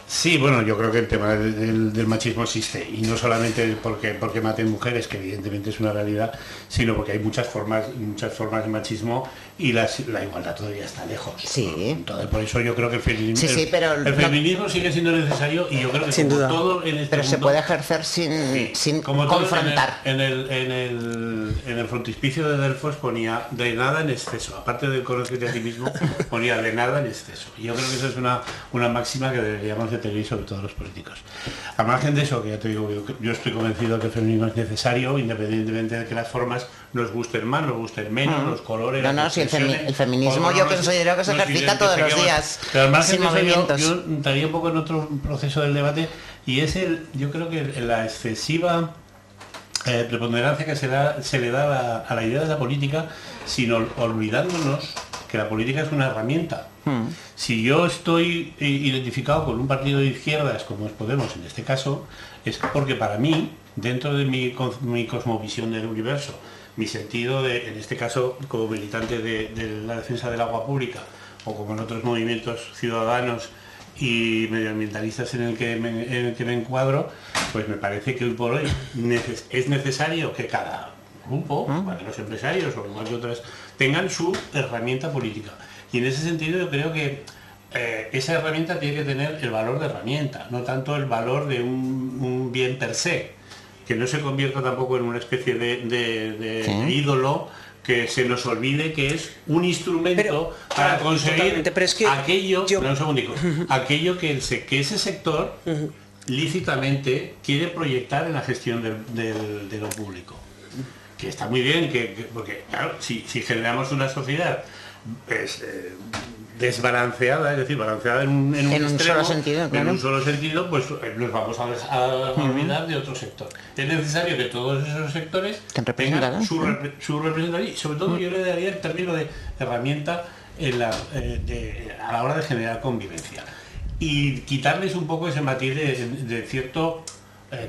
Sí, bueno, yo creo que el tema del machismo existe, y no solamente porque maten mujeres, que evidentemente es una realidad, sino porque hay muchas formas de machismo, y la igualdad todavía está lejos. Sí. Entonces, por eso yo creo que el feminismo, pero el feminismo sigue siendo necesario, y yo creo que sin duda. todo en este pero mundo, se puede ejercer sin como confrontar. En el frontispicio de Delfos ponía de nada en exceso, aparte de conocerte a ti mismo, ponía de nada en exceso. Y yo creo que eso es una máxima que deberíamos de tener, sobre todo los políticos. A margen de eso, que ya te digo, yo estoy convencido que el feminismo es necesario, independientemente de que las formas nos gusten más, nos gusten menos, los colores... Si el feminismo yo considero que se ejercita todos los días, pero al margen sin de eso, movimientos. yo entraría un poco en otro proceso del debate, y es yo creo que la excesiva preponderancia que se le da a la idea de la política, sino olvidándonos que la política es una herramienta. Si yo estoy identificado con un partido de izquierdas, como es Podemos en este caso, es porque para mí, dentro de mi cosmovisión del universo, mi sentido en este caso, como militante de la defensa del agua pública, o como en otros movimientos ciudadanos y medioambientalistas en el que me encuadro, pues me parece que hoy por hoy es necesario que cada grupo, los empresarios o igual que otras, tengan su herramienta política. Y en ese sentido yo creo que esa herramienta tiene que tener el valor de herramienta, no tanto el valor de un bien per se, que no se convierta tampoco en una especie de ídolo, que se nos olvide que es un instrumento para conseguir aquello, un segundico, aquello que ese sector lícitamente quiere proyectar en la gestión de lo público. Que está muy bien, porque claro, si generamos una sociedad desbalanceada, es decir, balanceada en un extremo, solo sentido, claro. En un solo sentido, pues nos vamos a olvidar de otro sector. Es necesario que todos esos sectores tengan su representación, y sobre todo yo le daría el término de herramienta a la hora de generar convivencia, y quitarles un poco ese matiz de cierto,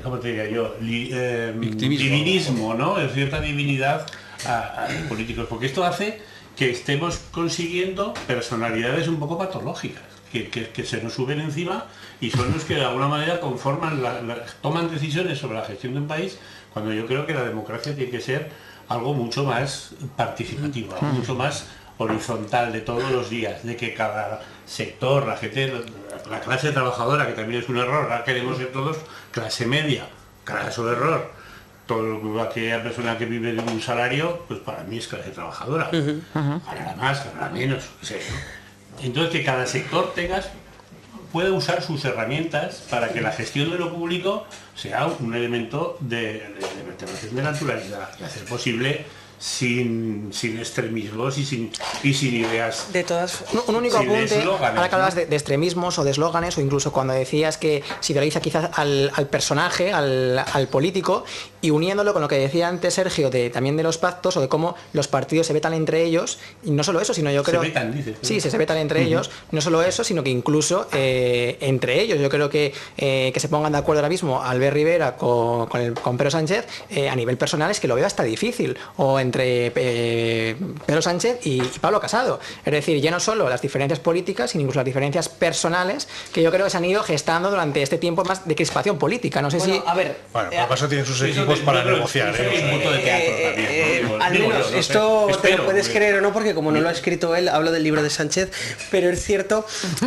¿cómo te diría yo? Divinismo, ¿no? De cierta divinidad a los políticos, porque esto hace que estemos consiguiendo personalidades un poco patológicas, que se nos suben encima y son los que de alguna manera conforman, toman decisiones sobre la gestión de un país, cuando yo creo que la democracia tiene que ser algo mucho más participativo, algo mucho más horizontal, de todos los días, de que cada sector, la gente, la clase trabajadora, que también es un error, ahora queremos ser todos clase media, craso error. Toda aquella persona que vive de un salario, pues para mí es clase trabajadora. Ganará más, ganará menos, no sé, ¿no? Entonces que cada sector pueda usar sus herramientas para que la gestión de lo público sea un elemento de vertebración de naturalidad y hacer posible sin extremismos y sin ideas. De todas, un único apunte, ahora que hablabas de extremismos o de eslóganes, o incluso cuando decías que se idealiza quizás al personaje, al político, y uniéndolo con lo que decía antes Sergio, también de los pactos o de cómo los partidos se vetan entre ellos, y no solo eso, sino yo creo... Se vetan, dices. Sí, se vetan entre ellos, no solo eso, sino que incluso entre ellos. Yo creo que se pongan de acuerdo ahora mismo Albert Rivera con Pedro Sánchez, a nivel personal es que lo veo hasta difícil, o entre Pedro Sánchez y Pablo Casado. Es decir, ya no solo las diferencias políticas, sino incluso las diferencias personales que yo creo que se han ido gestando durante este tiempo más de crispación política. No sé si... A ver... Bueno, por paso tienen sus equipos para negociar. Al menos esto te lo puedes creer o no, porque como no lo ha escrito él, hablo del libro de Sánchez, pero es cierto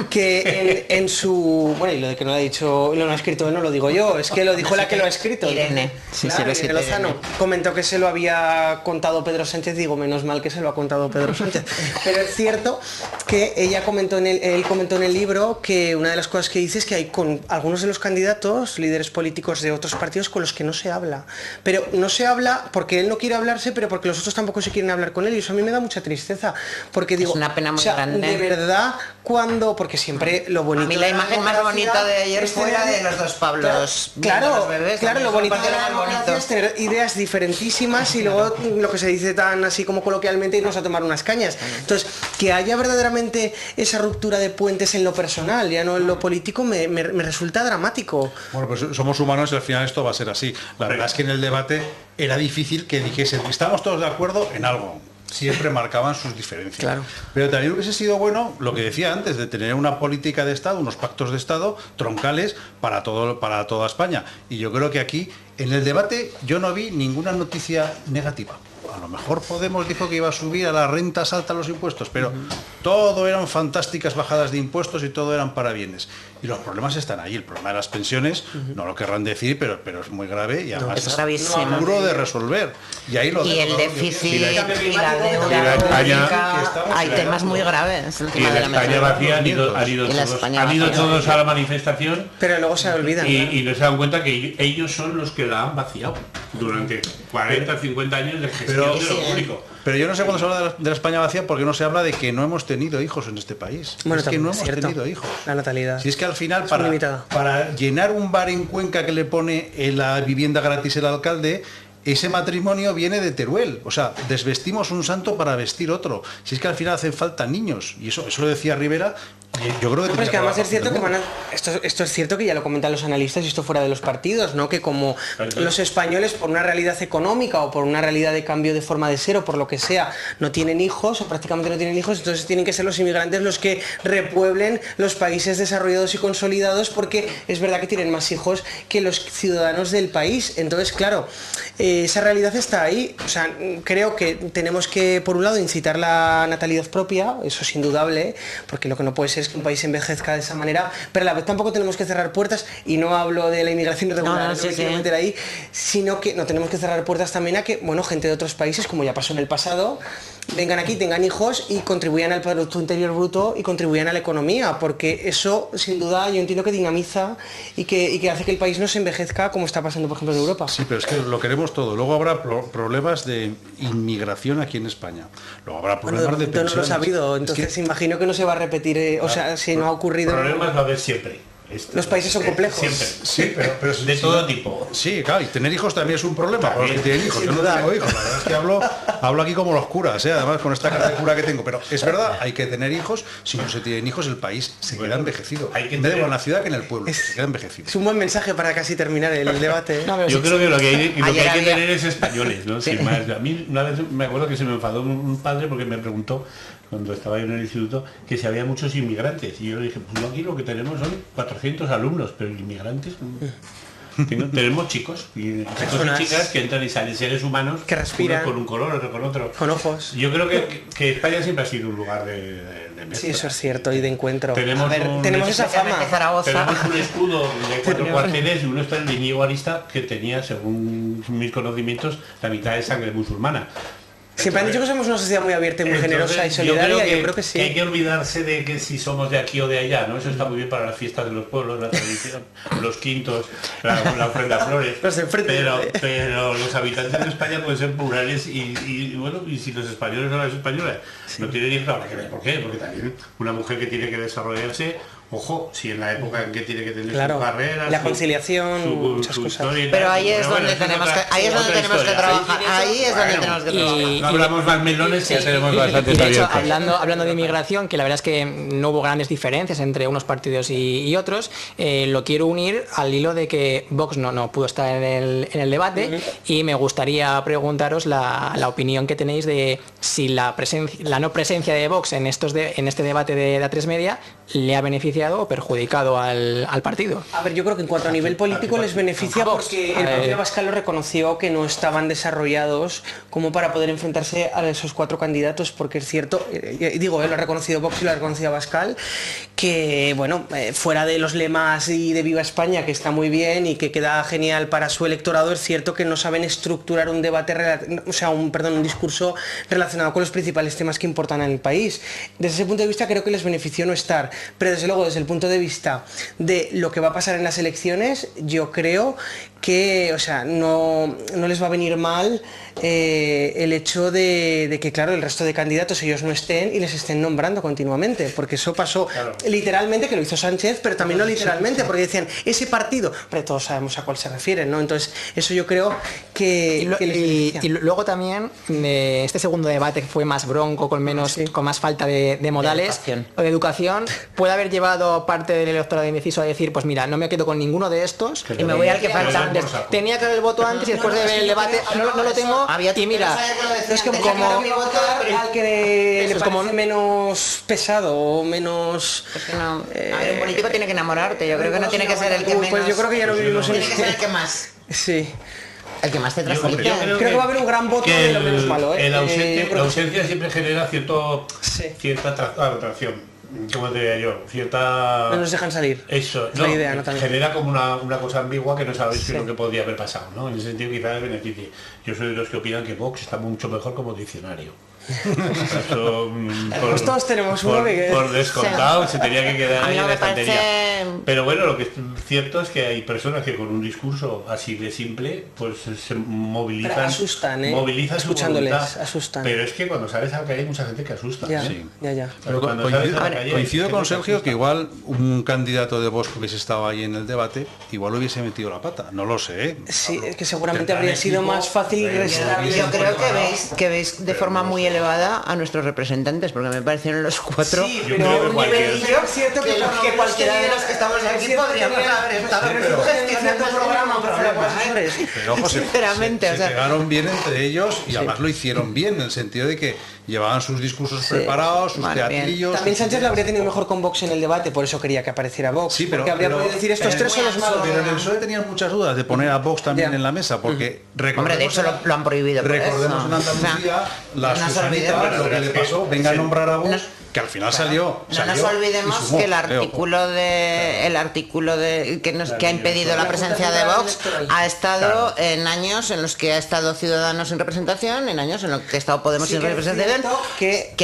que en su... Bueno, y lo de que no lo ha dicho, lo ha escrito él, no lo digo yo, es que lo dijo la que lo ha escrito. Irene. Irene Lozano comentó que se lo había contado Pedro Sánchez, digo, menos mal que se lo ha contado Pedro Sánchez. Pero es cierto que él comentó en el libro que una de las cosas que dice es que hay con algunos de los candidatos, líderes políticos de otros partidos, con los que no se habla. Pero no se habla porque él no quiere hablarse, pero porque los otros tampoco se quieren hablar con él, y eso a mí me da mucha tristeza. Porque digo, es una pena muy grande. De verdad, porque siempre lo bonito... A mí la imagen más bonita de ayer fue la de los dos Pablos. Claro, bebés, lo bonito de la más democracia es tener ideas diferentísimas y luego lo que se dice tan así como coloquialmente, irnos a tomar unas cañas. Entonces, que haya verdaderamente esa ruptura de puentes en lo personal, ya no en lo político, me resulta dramático. Bueno, pues somos humanos y al final esto va a ser así. La verdad es que en el debate era difícil que dijesen, estamos todos de acuerdo en algo. Siempre marcaban sus diferencias. Claro. Pero también hubiese sido bueno, lo que decía antes, de tener una política de Estado, unos pactos de Estado troncales para toda España. Y yo creo que aquí, en el debate, yo no vi ninguna noticia negativa. A lo mejor Podemos dijo que iba a subir a las rentas altas los impuestos, pero todo eran fantásticas bajadas de impuestos y todo eran parabienes. Y los problemas están ahí. El problema de las pensiones, no lo querrán decir, pero es muy grave y además es gravísimo, duro de resolver. Y ahí lo y el déficit y la deuda pública, hay temas muy graves. Y la España vacía han ido todos a la manifestación, pero luego se olvidan. Y no se dan cuenta que ellos son los que la han vaciado durante 40, 50 años de gestión de lo público. Pero yo no sé cuándo se habla de la España vacía, porque no se habla de que no hemos tenido hijos en este país. Bueno, es que no hemos tenido hijos. La natalidad. Si es que al final, para llenar un bar en Cuenca que le pone la vivienda gratis el alcalde, ese matrimonio viene de Teruel. O sea, desvestimos un santo para vestir otro. Si es que al final hacen falta niños. Y eso lo decía Rivera. Yo creo que, pero es que además es cierto que esto es cierto que ya lo comentan los analistas, y esto fuera de los partidos, ¿no? Que como los españoles, por una realidad económica o por una realidad de cambio de forma de ser o por lo que sea, no tienen hijos o prácticamente no tienen hijos, entonces tienen que ser los inmigrantes los que repueblen los países desarrollados y consolidados, porque es verdad que tienen más hijos que los ciudadanos del país. Entonces, claro, esa realidad está ahí. O sea, creo que tenemos que, por un lado, incitar la natalidad propia, eso es indudable, porque lo que no puede ser es que un país envejezca de esa manera, pero a la vez tampoco tenemos que cerrar puertas, y no hablo de la inmigración irregular, no me quiero meter ahí, sino que no tenemos que cerrar puertas también a que, bueno, gente de otros países, como ya pasó en el pasado, vengan aquí, tengan hijos y contribuyan al Producto Interior Bruto y contribuyan a la economía, porque eso, sin duda, yo entiendo que dinamiza y que hace que el país no se envejezca como está pasando, por ejemplo, en Europa. Sí, pero es que lo queremos todo. Luego habrá problemas de inmigración aquí en España. Luego habrá problemas de pensiones. Yo no lo he sabido, entonces imagino que no se va a repetir, o sea, si no ha ocurrido... Problemas va a haber siempre. Los países son complejos. Siempre. Sí, pero de todo tipo. Sí, claro, y tener hijos también es un problema para los que tienen hijos. Yo no tengo hijos, la verdad es que hablo aquí como los curas, además con esta cara de cura que tengo. Pero es verdad, hay que tener hijos. Si no se tienen hijos, el país se queda envejecido. Hay que tener en la ciudad que en el pueblo, se queda envejecido. Es un buen mensaje para casi terminar el debate. Yo creo que lo que hay que tener es españoles, ¿no? Sin más. A mí una vez me acuerdo que se me enfadó un padre porque me preguntó cuando estaba yo en el instituto, que si había muchos inmigrantes. Y yo le dije, pues aquí lo que tenemos son 400 alumnos, pero inmigrantes... Tenemos chicos y chicas que entran y salen, seres humanos que respiran, uno con un color, otro con otro, con ojos. Yo creo que España siempre ha sido un lugar de mezcla. Sí, eso es cierto, y de encuentro. Tenemos esa fama. Tenemos un escudo de 4 cuarteles y uno está en el Íñigo Arista, que tenía, según mis conocimientos, la mitad de sangre musulmana. Siempre han dicho que somos una sociedad muy abierta y muy generosa y solidaria. Yo creo que sí. Que hay que olvidarse de que si somos de aquí o de allá, ¿no? Eso está muy bien para las fiestas de los pueblos, la tradición, los quintos, la ofrenda a flores. Pero los habitantes de España pueden ser plurales y bueno, y si los españoles o las españolas no tienen ni claro que ver. ¿Por qué? Porque también una mujer que tiene que desarrollarse, ojo, si en la época en que tiene que tener su carrera, la conciliación, muchas cosas. Pero ahí es donde tenemos que trabajar. Ahí es donde tenemos que trabajar. Hablamos más melones, que tenemos bastante. De hecho, hablando de inmigración, que la verdad es que no hubo grandes diferencias entre unos partidos y otros, lo quiero unir al hilo de que Vox no pudo estar en el debate, y me gustaría preguntaros la opinión que tenéis de si la no presencia de Vox en este debate de A3 Media le ha beneficiado o perjudicado al partido. A ver, yo creo que en cuanto a nivel político les beneficia porque el partido Abascal lo reconoció que no estaban desarrollados como para poder enfrentarse a esos 4 candidatos, porque es cierto, lo ha reconocido Vox y lo ha reconocido Abascal, que bueno, fuera de los lemas y de Viva España, que está muy bien y que queda genial para su electorado, es cierto que no saben estructurar un debate, un discurso relacionado con los principales temas que importan en el país. Desde ese punto de vista creo que les benefició no estar, pero desde luego desde el punto de vista de lo que va a pasar en las elecciones, yo creo que, no les va a venir mal el hecho de que, claro, el resto de candidatos ellos no estén y les estén nombrando continuamente, porque eso pasó literalmente, que lo hizo Sánchez, pero también no literalmente, porque decían, ese partido, pero todos sabemos a cuál se refieren, ¿no? Entonces, eso yo creo que... Y luego también, este segundo debate que fue más bronco, con más falta de modales, o de educación, puede haber llevado parte del electorado indeciso a decir, pues mira, no me quedo con ninguno de estos, y me voy al que falta. Tenía que haber el voto antes y después de ver el debate no lo tengo, y mira, es que como al que le parece menos pesado o menos... Es que no, un político tiene que enamorarte, yo creo que no tiene que ser el que menos... Pues yo creo que ya lo vivimos en... Tiene que ser el que más. Sí. El que más te transmite. Creo que va a haber un gran voto de lo menos malo. La ausencia siempre genera cierta atracción. ¿Cómo te diría yo? No nos dejan salir. Eso, la idea, ¿no? Genera como una cosa ambigua que no sabes qué es lo que podría haber pasado, ¿no? En ese sentido quizás es beneficio. Yo soy de los que opinan que Vox está mucho mejor como diccionario. Eso, pues todos tenemos uno por descontado, se tenía que quedar ahí en la estantería. Pero bueno, lo que es cierto es que hay personas que con un discurso así de simple pues se movilizan. Pero asustan, movilizan escuchándoles, su voluntad. Asustan. Pero es que cuando sales a la calle hay mucha gente que asusta. Ya. Pero coincido con Sergio que igual un candidato de Vox que hubiese estado ahí en el debate igual hubiese metido la pata, no lo sé. Sí, es que seguramente habría sido más fácil restarle. Yo creo que veis de forma muy elevada a nuestros representantes, porque me parecieron los 4 sí, yo creo que es cierto que cualquiera de los que estamos aquí podríamos haber estado gestionando el programa, pero ojo, sinceramente, se pegaron bien entre ellos y además lo hicieron bien, en el sentido de que llevaban sus discursos preparados, sus teatrillos. También Sánchez lo habría tenido mejor con Vox en el debate, por eso quería que apareciera Vox. Sí, porque habría podido decir estos 3 son los malos. Pero en el PSOE tenían muchas dudas de poner a Vox también en la mesa, porque hombre, de hecho lo han prohibido. Recordemos en Andalucía la Susanita, lo que le pasó, venga a nombrar a Vox, que al final salió. No nos olvidemos que el artículo que ha impedido la presencia de Vox ha estado en años en los que ha estado Ciudadanos sin representación, en años en los que ha estado Podemos sin representación, que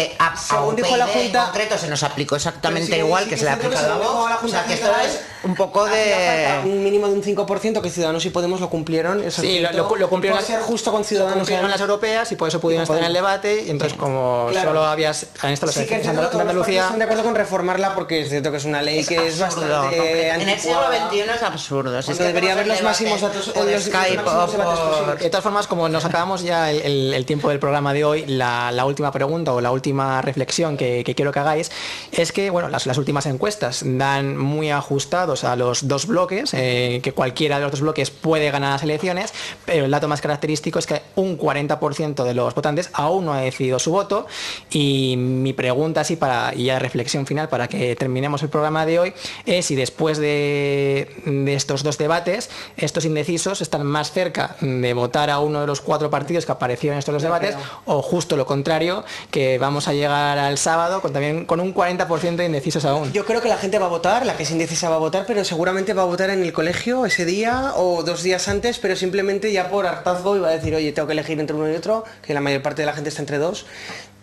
según dijo la Junta en concreto se nos aplicó exactamente igual que se le ha aplicado a Vox. O sea que esto es un poco de un mínimo de un 5% que Ciudadanos y Podemos lo cumplieron. Sí, lo cumplieron. Ser justo con Ciudadanos en las europeas y por eso pudieron estar en el debate, y entonces como solo habían estado las elecciones en Andalucía. Están de acuerdo con reformarla porque es cierto que es una ley que es bastante en el siglo XXI es absurdo. Es que debería haber los máximos datos por Skype o por... De todas formas, como nos acabamos ya el tiempo del programa de hoy, la última pregunta o la última reflexión que quiero que hagáis es que bueno, las últimas encuestas dan muy ajustado votos a los dos bloques, que cualquiera de los dos bloques puede ganar las elecciones, pero el dato más característico es que un 40% de los votantes aún no ha decidido su voto. Y mi pregunta, así y ya reflexión final para que terminemos el programa de hoy, es si después de estos dos debates, estos indecisos están más cerca de votar a uno de los 4 partidos que aparecieron en estos dos debates, o justo lo contrario, que vamos a llegar al sábado también con un 40% de indecisos aún. Yo creo que la gente va a votar, la que es indecisa va a votar, pero seguramente va a votar en el colegio ese día o 2 días antes, pero simplemente ya por hartazgo y va a decir, oye, tengo que elegir entre uno y otro, que la mayor parte de la gente está entre 2.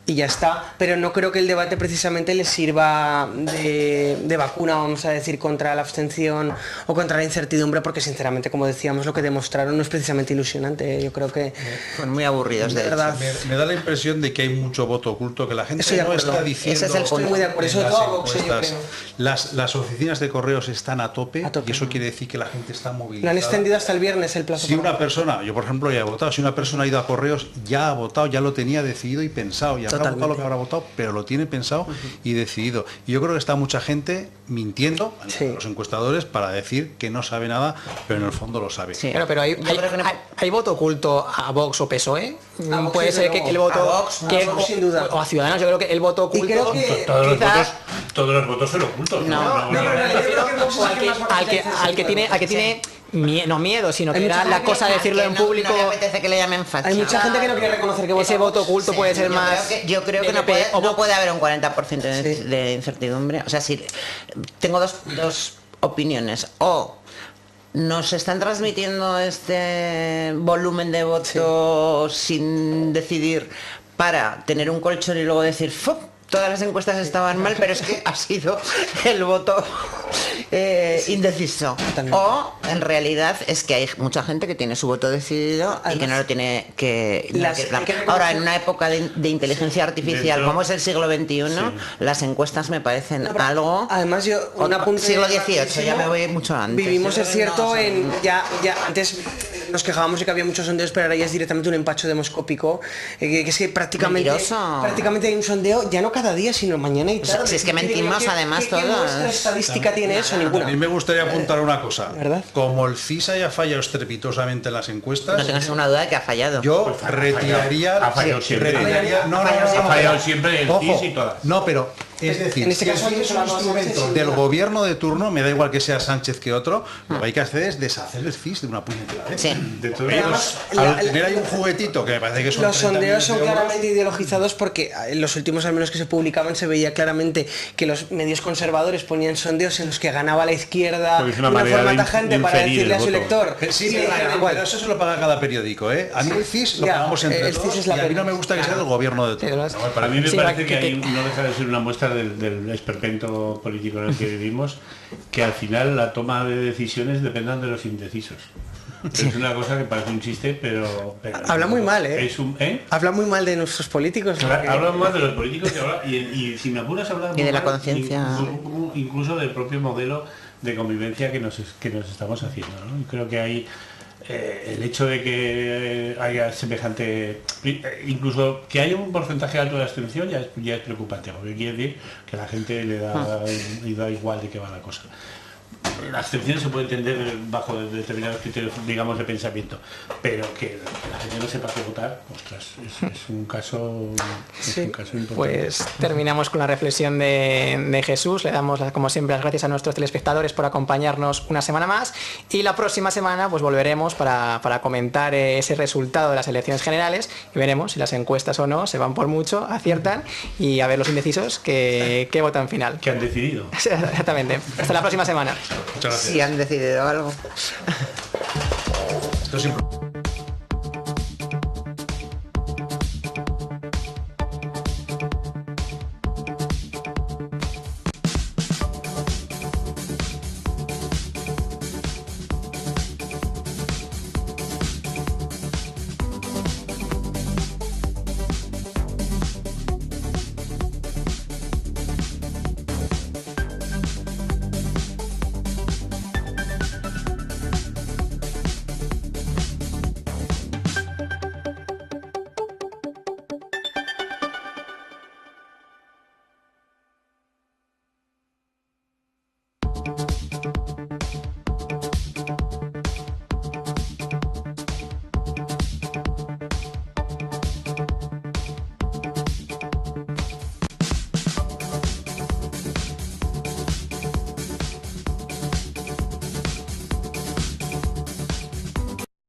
Y ya está, pero no creo que el debate precisamente les sirva de vacuna, vamos a decir, contra la abstención o contra la incertidumbre, porque sinceramente, como decíamos, lo que demostraron no es precisamente ilusionante. Yo creo que fueron muy aburridos, de verdad. Me da la impresión de que hay mucho voto oculto, que la gente no está diciendo. Ese es el Estoy muy de acuerdo. Eso todo Vox, yo creo. Las oficinas de correos están a tope, y eso quiere decir que la gente está movilizada. Lo han extendido hasta el viernes el plazo. Si una persona, yo por ejemplo ya he votado, si una persona ha ido a correos, ya ha votado, ya lo tenía decidido y pensado, ya habrá votado lo que habrá votado, pero lo tiene pensado y decidido. Y yo creo que está mucha gente mintiendo a los encuestadores para decir que no sabe nada, pero en el fondo lo sabe. Sí. Pero hay voto oculto a Vox o PSOE. Puede ser que el voto a Vox, sin duda, o a Ciudadanos. Yo creo que el voto oculto, y creo que todos los votos son ocultos. Al que tiene no miedo, sino que era la cosa de decirlo en público. No le apetece que le llamen facha. Hay mucha gente que no quiere reconocer que ese voto oculto puede ser más. Yo creo que no puede haber un 40% de incertidumbre. O sea, si tengo dos opiniones. O nos están transmitiendo este volumen de votos sin decidir para tener un colchón y luego decir ¡fup! Todas las encuestas estaban mal, pero es que ha sido el voto indeciso. O en realidad es que hay mucha gente que tiene su voto decidido y que no lo tiene Ahora, en una época de inteligencia artificial como es el siglo XXI, las encuestas me parecen algo. Además, yo un apunte siglo XVIII, ya me voy mucho antes. Vivimos, es cierto, ya antes nos quejábamos de que había muchos sondeos, pero ahora ya es directamente un empacho demoscópico, que es que prácticamente hay un sondeo, ya no cada día, sino mañana y tarde. Si es que mentimos además todos. ¿Qué estadística tiene eso? Ninguna. A mí me gustaría apuntar una cosa. ¿Verdad? Como el CIS haya fallado estrepitosamente en las encuestas, no tengas una duda de que ha fallado. Yo retiraría... Ha fallado siempre. Ha fallado siempre el CIS y todas. No, pero... Es decir, en este caso si es un instrumento del gobierno de turno, me da igual que sea Sánchez que otro, lo que hay que hacer es deshacer el CIS de una puñetera vez. Sí. De todo además, al tener ahí un juguetito que me parece que son los sondeos son claramente ideologizados, porque en los últimos al menos que se publicaban se veía claramente que los medios conservadores ponían sondeos en los que ganaba la izquierda de una forma tajante para decirle a su lector. Pero eso se lo paga cada periódico, ¿eh? A mí el CIS lo pagamos entre todos y a mí no me gusta que sea del gobierno de turno. Para mí me parece que no deja de ser una muestra del esperpento político en el que vivimos, que al final la toma de decisiones dependan de los indecisos. Es una cosa que parece un chiste, pero habla muy mal, ¿eh? Habla muy mal de nuestros políticos. Habla mal de los políticos y si me apuras habla y de la conciencia, incluso del propio modelo de convivencia que nos estamos haciendo, ¿no? Y creo que hay el hecho de que haya semejante, incluso que haya un porcentaje alto de abstención ya es preocupante, porque quiere decir que a la gente le da igual de qué va la cosa. La abstención se puede entender bajo determinados criterios, digamos, de pensamiento, pero que la gente no sepa qué votar, ostras, es un caso importante. Pues terminamos con la reflexión de Jesús. Le damos, como siempre, las gracias a nuestros telespectadores por acompañarnos una semana más, y la próxima semana pues volveremos para comentar ese resultado de las elecciones generales y veremos si las encuestas o no se van por mucho, aciertan, y a ver los indecisos que votan final. Que han decidido. Exactamente. Hasta la próxima semana. Muchas gracias. Si han decidido algo. Esto siempre...